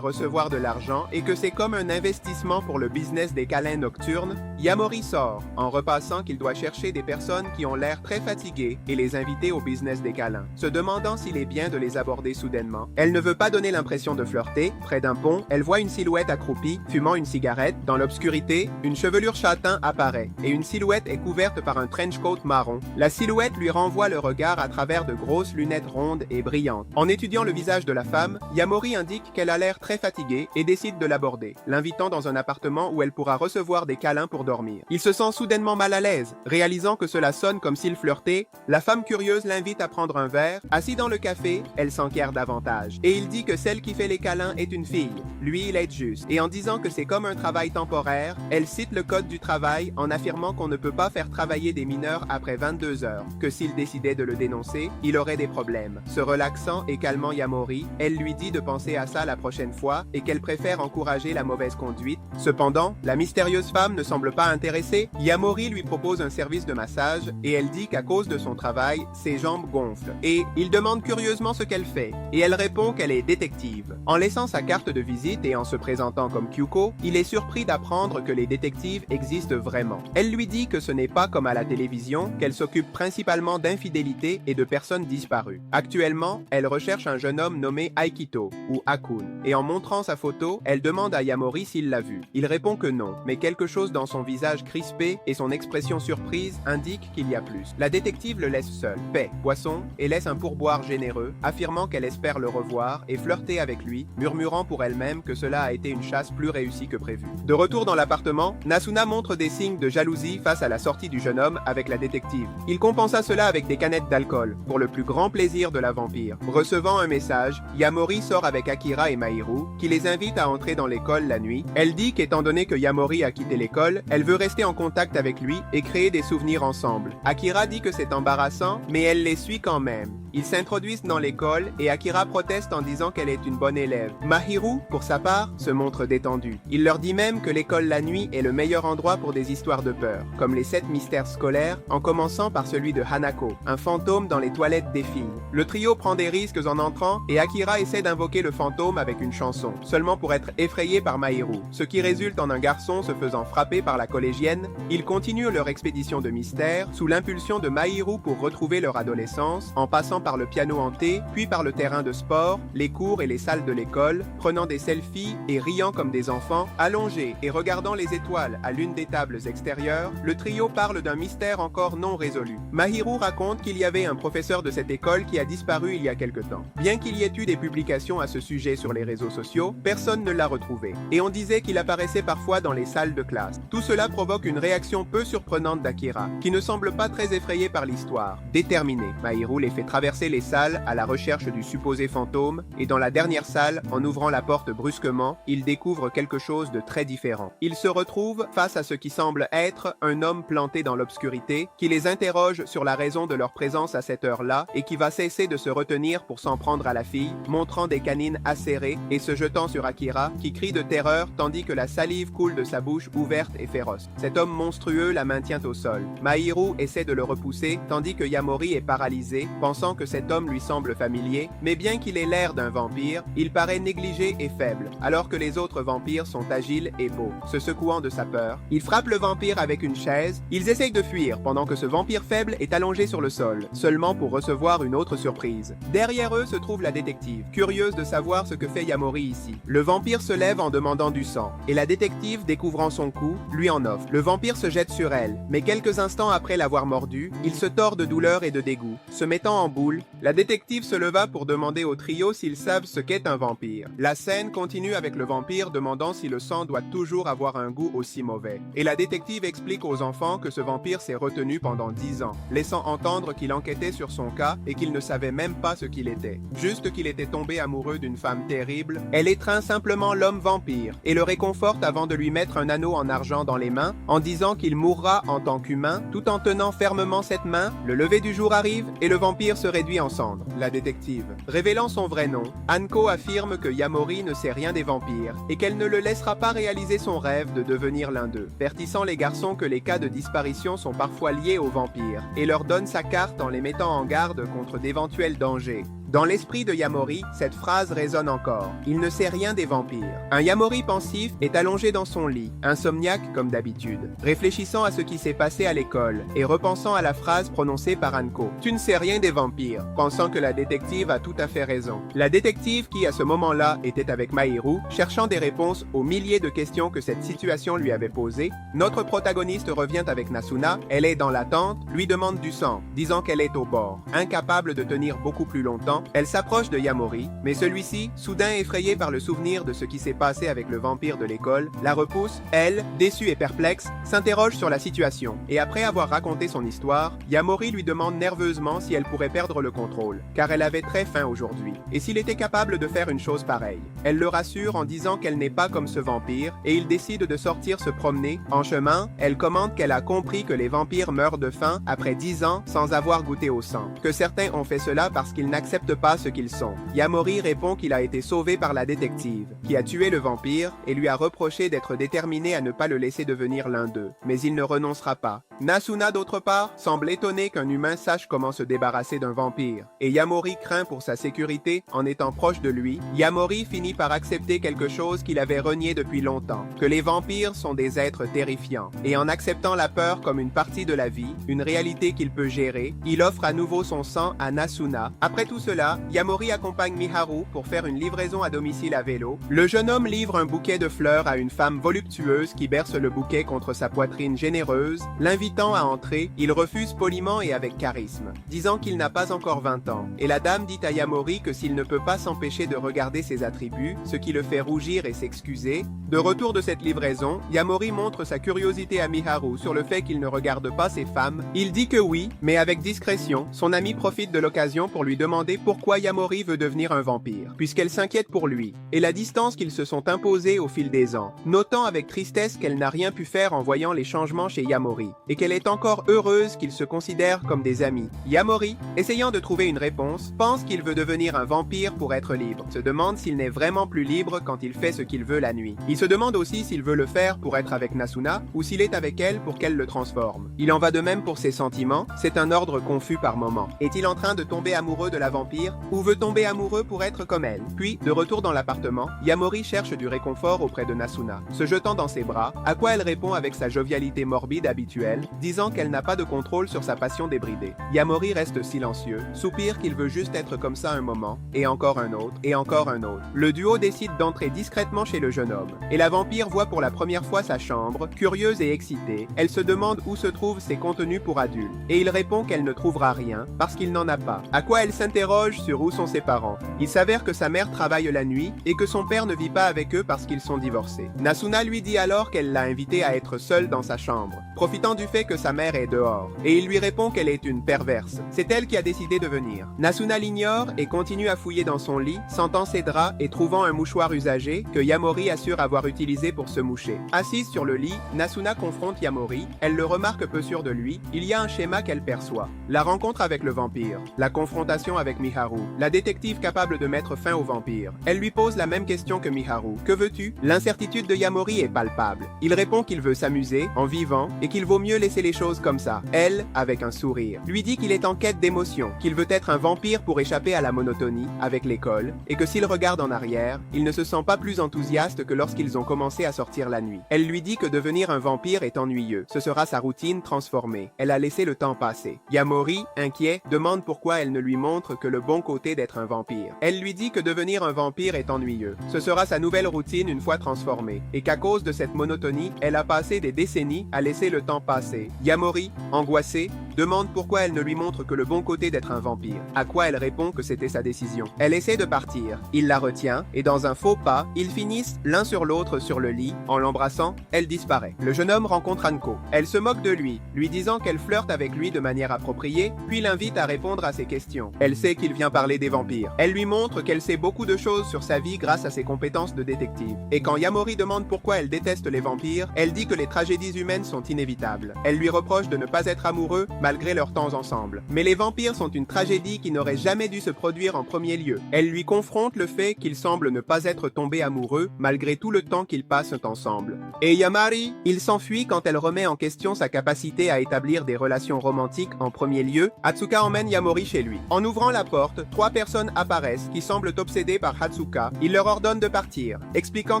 recevoir de l'argent et que c'est comme un investissement pour le business des câlins nocturnes. Yamori sort, en repassant qu'il doit chercher des personnes qui ont l'air très fatiguées et les inviter au business des câlins, se demandant s'il est bien de les aborder soudainement. Elle ne veut pas donner l'impression de flirter. Près d'un pont, elle voit une silhouette accroupie, fumant une cigarette. Dans l'obscurité, une chevelure châtain apparaît et une silhouette est couverte par un trench coat marron. La silhouette lui renvoie le regard à travers de grosses lunettes rondes et brillantes. En étudiant le visage de la femme, Yamori indique qu'elle a l'air très fatiguée et décide de l'aborder, l'invitant dans un appartement où elle pourra recevoir des câlins pour dormir. Il se sent soudainement mal à l'aise, réalisant que cela sonne comme s'il flirtait. La femme curieuse l'invite à prendre un verre. Assis dans le café, elle s'enquiert davantage. Et il dit que celle qui fait les câlins est une fille. Lui, il est juste. Et en disant que c'est comme un travail temporaire, elle cite le code du travail en affirmant qu'on ne peut pas faire travailler des mineurs après 22 heures, que s'il décidait de le dénoncer, il aurait des problèmes. Se relaxant et calmant Yamori, elle lui dit de penser à ça la prochaine fois et qu'elle préfère encourager la mauvaise conduite. Cependant, la mystérieuse femme ne semble pas intéressée. Yamori lui propose un service de massage et elle dit qu'à cause de son travail, ses jambes gonflent. Et il demande curieusement ce qu'elle fait et elle répond qu'elle est détective. En laissant sa carte de visite et en se présentant comme Kyuko, il est surpris d'apprendre que les détectives existent vraiment. Elle lui dit que ce n'est pas comme à la télévision, qu'elle s'occupe principalement d'infidélité et de personnes disparues. Actuellement, elle recherche un jeune homme nommé Aikito, ou Akun, et en montrant sa photo, elle demande à Yamori s'il l'a vu. Il répond que non, mais quelque chose dans son visage crispé et son expression surprise indique qu'il y a plus. La détective le laisse seul, paie, boisson, et laisse un pourboire généreux, affirmant qu'elle espère le revoir et flirter avec lui, murmurant pour elle-même que cela a été une chasse plus réussie que prévu. De retour dans l'appartement, Nasuna montre des signes de jalousie face à la sortie du jeune homme avec la détective. Il compensa cela avec des canettes d'alcool, pour le plus grand plaisir de la vampire. Recevant un message, Yamori sort avec Akira et Mahiru, qui les invitent à entrer dans l'école la nuit. Elle dit qu'étant donné que Yamori a quitté l'école, elle veut rester en contact avec lui et créer des souvenirs ensemble. Akira dit que c'est embarrassant, mais elle les suit quand même. Ils s'introduisent dans l'école et Akira proteste en disant qu'elle est une bonne élève. Mahiru, pour sa part, se montre détendu. Il leur dit même que l'école la nuit est le meilleur endroit pour des histoires de peur, comme les 7 mystères scolaires, en commençant par celui de Hanako, un fantôme dans les toilettes des filles. Le trio prend des risques en entrant et Akira essaie d'invoquer le fantôme avec une chanson, seulement pour être effrayé par Mahiru, ce qui résulte en un garçon se faisant frapper par la collégienne. Ils continuent leur expédition de mystère, sous l'impulsion de Mahiru pour retrouver leur adolescence, en passant par le piano hanté, puis par le terrain de sport, les cours et les salles de l'école, prenant des selfies et riant comme des enfants, allongés et regardant les étoiles à l'une des tables extérieures, le trio parle d'un mystère encore non résolu. Mahiru raconte qu'il y avait un professeur de cette école qui a disparu il y a quelque temps. Bien qu'il y ait eu des publications à ce sujet sur les réseaux sociaux, personne ne l'a retrouvé. Et on disait qu'il apparaissait parfois dans les salles de classe. Tout cela provoque une réaction peu surprenante d'Akira, qui ne semble pas très effrayé par l'histoire. Déterminé, Mahiru les fait traverser les salles à la recherche du supposé fantôme, et dans la dernière salle, en ouvrant la porte brusquement, il découvre quelque chose de très différent. Il se retrouve face à ce qui semble être un homme planté dans l'obscurité, qui les interroge sur la raison de leur présence à cette heure-là, et qui va cesser de se retenir pour s'en prendre à la fille, montrant des canines acérées et se jetant sur Akira, qui crie de terreur tandis que la salive coule de sa bouche ouverte et féroce. Cet homme monstrueux la maintient au sol. Mahiru essaie de le repousser, tandis que Yamori est paralysé, pensant que cet homme lui semble familier, mais bien qu'il ait l'air d'un vampire, il paraît négligé et faible, alors que les autres vampires sont agiles et beaux. Se secouant de sa peur, il frappe le vampire avec une chaise. Ils essayent de fuir, pendant que ce vampire faible est allongé sur le sol, seulement pour recevoir une autre surprise. Derrière eux se trouve la détective, curieuse de savoir ce que fait Yamori ici. Le vampire se lève en demandant du sang, et la détective, découvrant son coup, lui en offre. Le vampire se jette sur elle, mais quelques instants après l'avoir mordu, il se tord de douleur et de dégoût. Se mettant en boule, la détective se leva pour demander au trio s'ils savent ce qu'est un vampire. La scène continue avec le vampire demandant si le sang doit toujours avoir un goût aussi mauvais. Et la détective explique aux enfants que ce vampire s'est retenu pendant 10 ans, laissant entendre qu'il enquêtait sur son cas et qu'il ne savait même pas ce qu'il était. Juste qu'il était tombé amoureux d'une femme terrible, elle étreint simplement l'homme vampire et le réconforte avant de lui mettre un anneau en argent dans les mains en disant qu'il mourra en tant qu'humain tout en tenant fermement cette main. Le lever du jour arrive et le vampire se réduit en cendres. La détective. Révélant son vrai nom, Anko affirme que Yamori ne sait rien des vampires et qu'elle ne le laissera pas réaliser son rêve de devenir l'un d'eux, avertissant les garçons que les cas de disparition sont parfois liés aux vampires et leur donne sa carte en les mettant en garde contre d'éventuels dangers. Dans l'esprit de Yamori, cette phrase résonne encore. Il ne sait rien des vampires. Un Yamori pensif est allongé dans son lit, insomniaque comme d'habitude, réfléchissant à ce qui s'est passé à l'école et repensant à la phrase prononcée par Anko. « Tu ne sais rien des vampires », pensant que la détective a tout à fait raison. La détective qui, à ce moment-là, était avec Mahiru, cherchant des réponses aux milliers de questions que cette situation lui avait posées, notre protagoniste revient avec Nasuna, elle est dans l'attente, lui demande du sang, disant qu'elle est au bord. Incapable de tenir beaucoup plus longtemps, elle s'approche de Yamori, mais celui-ci, soudain effrayé par le souvenir de ce qui s'est passé avec le vampire de l'école, la repousse. Elle, déçue et perplexe, s'interroge sur la situation, et après avoir raconté son histoire, Yamori lui demande nerveusement si elle pourrait perdre le contrôle, car elle avait très faim aujourd'hui, et s'il était capable de faire une chose pareille. Elle le rassure en disant qu'elle n'est pas comme ce vampire, et ils décident de sortir se promener. En chemin, elle commente qu'elle a compris que les vampires meurent de faim après 10 ans sans avoir goûté au sang, que certains ont fait cela parce qu'ils n'acceptent pas ce qu'ils sont. Yamori répond qu'il a été sauvé par la détective, qui a tué le vampire et lui a reproché d'être déterminé à ne pas le laisser devenir l'un d'eux. Mais il ne renoncera pas. Nasuna, d'autre part, semble étonné qu'un humain sache comment se débarrasser d'un vampire, et Yamori craint pour sa sécurité en étant proche de lui. Yamori finit par accepter quelque chose qu'il avait renié depuis longtemps, que les vampires sont des êtres terrifiants, et en acceptant la peur comme une partie de la vie, une réalité qu'il peut gérer, il offre à nouveau son sang à Nasuna. Après tout cela, Yamori accompagne Miharu pour faire une livraison à domicile à vélo. Le jeune homme livre un bouquet de fleurs à une femme voluptueuse qui berce le bouquet contre sa poitrine généreuse. L'invitant à entrer, il refuse poliment et avec charisme, disant qu'il n'a pas encore 20 ans. Et la dame dit à Yamori que s'il ne peut pas s'empêcher de regarder ses attributs, ce qui le fait rougir et s'excuser. De retour de cette livraison, Yamori montre sa curiosité à Miharu sur le fait qu'il ne regarde pas ses femmes. Il dit que oui, mais avec discrétion. Son ami profite de l'occasion pour lui demander pourquoi Yamori veut devenir un vampire, puisqu'elle s'inquiète pour lui, et la distance qu'ils se sont imposés au fil des ans, notant avec tristesse qu'elle n'a rien pu faire en voyant les changements chez Yamori, et qu'elle est encore heureuse qu'ils se considèrent comme des amis. Yamori, essayant de trouver une réponse, pense qu'il veut devenir un vampire pour être libre, se demande s'il n'est vraiment plus libre quand il fait ce qu'il veut la nuit. Il se demande aussi s'il veut le faire pour être avec Nasuna, ou s'il est avec elle pour qu'elle le transforme. Il en va de même pour ses sentiments, c'est un ordre confus par moments. Est-il en train de tomber amoureux de la vampire, ou veut tomber amoureux pour être comme elle? Puis, de retour dans l'appartement, Yamori cherche du réconfort auprès de Nasuna, se jetant dans ses bras, à quoi elle répond avec sa jovialité morbide habituelle. disant qu'elle n'a pas de contrôle sur sa passion débridée. Yamori reste silencieux, soupire qu'il veut juste être comme ça un moment, et encore un autre, et encore un autre. Le duo décide d'entrer discrètement chez le jeune homme, et la vampire voit pour la première fois sa chambre, curieuse et excitée. Elle se demande où se trouvent ses contenus pour adultes, et il répond qu'elle ne trouvera rien, parce qu'il n'en a pas. À quoi elle s'interroge sur où sont ses parents. Il s'avère que sa mère travaille la nuit, et que son père ne vit pas avec eux parce qu'ils sont divorcés. Nasuna lui dit alors qu'elle l'a invité à être seule dans sa chambre, profitant du fait que sa mère est dehors, et il lui répond qu'elle est une perverse. C'est elle qui a décidé de venir. Nasuna l'ignore et continue à fouiller dans son lit, sentant ses draps et trouvant un mouchoir usagé que Yamori assure avoir utilisé pour se moucher. Assise sur le lit, Nasuna confronte Yamori, elle le remarque peu sûr de lui, il y a un schéma qu'elle perçoit. La rencontre avec le vampire, la confrontation avec Miharu, la détective capable de mettre fin au vampire. Elle lui pose la même question que Miharu. Que veux-tu? L'incertitude de Yamori est palpable. Il répond qu'il veut s'amuser, en vivant, et qu'il vaut mieux laisser les choses comme ça. Elle, avec un sourire, lui dit qu'il est en quête d'émotion, qu'il veut être un vampire pour échapper à la monotonie, avec l'école, et que s'il regarde en arrière, il ne se sent pas plus enthousiaste que lorsqu'ils ont commencé à sortir la nuit. Elle lui dit que devenir un vampire est ennuyeux. Ce sera sa routine transformée. Elle a laissé le temps passer. Yamori, inquiet, demande pourquoi elle ne lui montre que le bon côté d'être un vampire. Elle lui dit que devenir un vampire est ennuyeux. Ce sera sa nouvelle routine une fois transformée, et qu'à cause de cette monotonie, elle a passé des décennies à laisser le temps passer. Yamori, angoissé, demande pourquoi elle ne lui montre que le bon côté d'être un vampire, à quoi elle répond que c'était sa décision. Elle essaie de partir, il la retient, et dans un faux pas, ils finissent l'un sur l'autre sur le lit, en l'embrassant, elle disparaît. Le jeune homme rencontre Anko. Elle se moque de lui disant qu'elle flirte avec lui de manière appropriée, puis l'invite à répondre à ses questions. Elle sait qu'il vient parler des vampires. Elle lui montre qu'elle sait beaucoup de choses sur sa vie grâce à ses compétences de détective. Et quand Yamori demande pourquoi elle déteste les vampires, elle dit que les tragédies humaines sont inévitables. Elle lui reproche de ne pas être amoureux, malgré leur temps ensemble. Mais les vampires sont une tragédie qui n'aurait jamais dû se produire en premier lieu. Elle lui confronte le fait qu'il semble ne pas être tombé amoureux, malgré tout le temps qu'ils passent ensemble. Et Yamari, il s'enfuit quand elle remet en question sa capacité à établir des relations romantiques en premier lieu. Hatsuka emmène Yamori chez lui. En ouvrant la porte, 3 personnes apparaissent qui semblent obsédées par Hatsuka. Il leur ordonne de partir, expliquant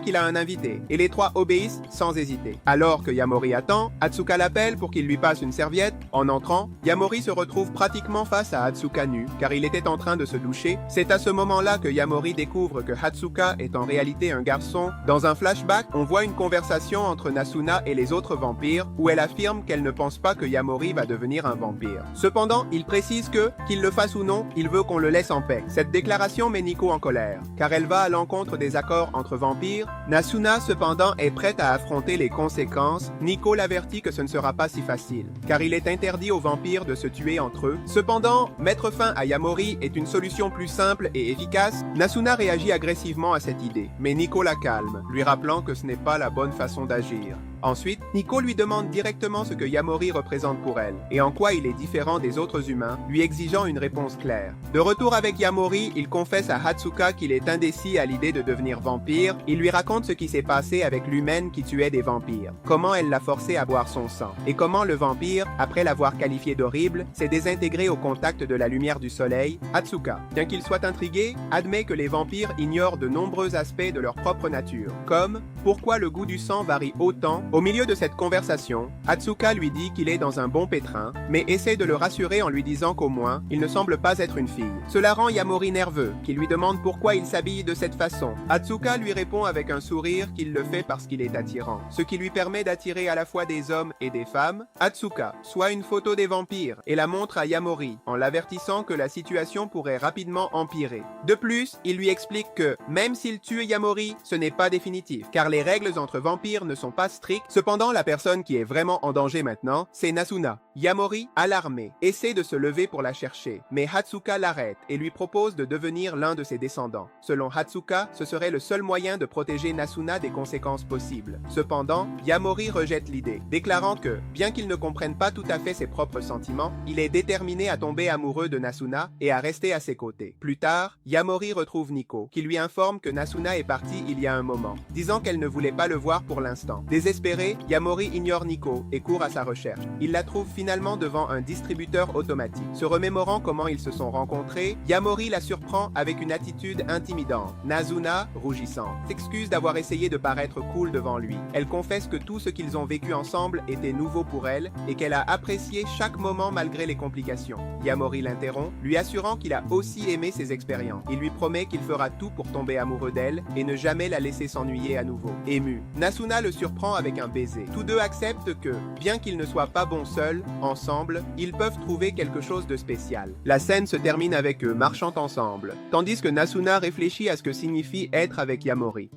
qu'il a un invité, et les 3 obéissent sans hésiter. Alors que Yamori attend, Hatsuka l'appelle pour qu'il lui passe une serviette. En entrant, Yamori se retrouve pratiquement face à Hatsuka nu, car il était en train de se doucher. C'est à ce moment-là que Yamori découvre que Hatsuka est en réalité un garçon. Dans un flashback, on voit une conversation entre Nasuna et les autres vampires, où elle affirme qu'elle ne pense pas que Yamori va devenir un vampire. Cependant, il précise que, qu'il le fasse ou non, il veut qu'on le laisse en paix. Cette déclaration met Nico en colère, car elle va à l'encontre des accords entre vampires. Nasuna, cependant, est prête à affronter les conséquences. Nico l'avertit que ce ne sera pas si facile, car il est interdit aux vampires de se tuer entre eux. Cependant, mettre fin à Yamori est une solution plus simple et efficace. Nasuna réagit agressivement à cette idée, mais Nico la calme, lui rappelant que ce n'est pas la bonne façon d'agir. Ensuite, Nico lui demande directement ce que Yamori représente pour elle, et en quoi il est différent des autres humains, lui exigeant une réponse claire. De retour avec Yamori, il confesse à Hatsuka qu'il est indécis à l'idée de devenir vampire. Il lui raconte ce qui s'est passé avec l'humaine qui tuait des vampires, comment elle l'a forcé à boire son sang, et comment le vampire, après l'avoir qualifié d'horrible, s'est désintégré au contact de la lumière du soleil. Hatsuka, bien qu'il soit intrigué, admet que les vampires ignorent de nombreux aspects de leur propre nature, comme pourquoi le goût du sang varie autant. Au milieu de cette conversation, Hatsuka lui dit qu'il est dans un bon pétrin, mais essaie de le rassurer en lui disant qu'au moins, il ne semble pas être une fille. Cela rend Yamori nerveux, qui lui demande pourquoi il s'habille de cette façon. Hatsuka lui répond avec un sourire qu'il le fait parce qu'il est attirant, ce qui lui permet d'attirer à la fois des hommes et des femmes. Hatsuka soit une photo des vampires et la montre à Yamori, en l'avertissant que la situation pourrait rapidement empirer. De plus, il lui explique que, même s'il tue Yamori, ce n'est pas définitif, car les règles entre vampires ne sont pas strictes. Cependant, la personne qui est vraiment en danger maintenant, c'est Nasuna. Yamori, alarmé, essaie de se lever pour la chercher, mais Hatsuka l'arrête et lui propose de devenir l'un de ses descendants. Selon Hatsuka, ce serait le seul moyen de protéger Nasuna des conséquences possibles. Cependant, Yamori rejette l'idée, déclarant que, bien qu'il ne comprenne pas tout à fait ses propres sentiments, il est déterminé à tomber amoureux de Nasuna et à rester à ses côtés. Plus tard, Yamori retrouve Nico, qui lui informe que Nasuna est partie il y a un moment, disant qu'elle ne voulait pas le voir pour l'instant. Désespérée, Désespéré, Yamori ignore Nico et court à sa recherche. Il la trouve finalement devant un distributeur automatique. Se remémorant comment ils se sont rencontrés, Yamori la surprend avec une attitude intimidante. Nazuna, rougissante, s'excuse d'avoir essayé de paraître cool devant lui. Elle confesse que tout ce qu'ils ont vécu ensemble était nouveau pour elle et qu'elle a apprécié chaque moment malgré les complications. Yamori l'interrompt, lui assurant qu'il a aussi aimé ses expériences. Il lui promet qu'il fera tout pour tomber amoureux d'elle et ne jamais la laisser s'ennuyer à nouveau. Ému, Nasuna le surprend avec un baiser. Tous deux acceptent que, bien qu'ils ne soient pas bons seuls, ensemble, ils peuvent trouver quelque chose de spécial. La scène se termine avec eux marchant ensemble, tandis que Nasuna réfléchit à ce que signifie être avec Yamori.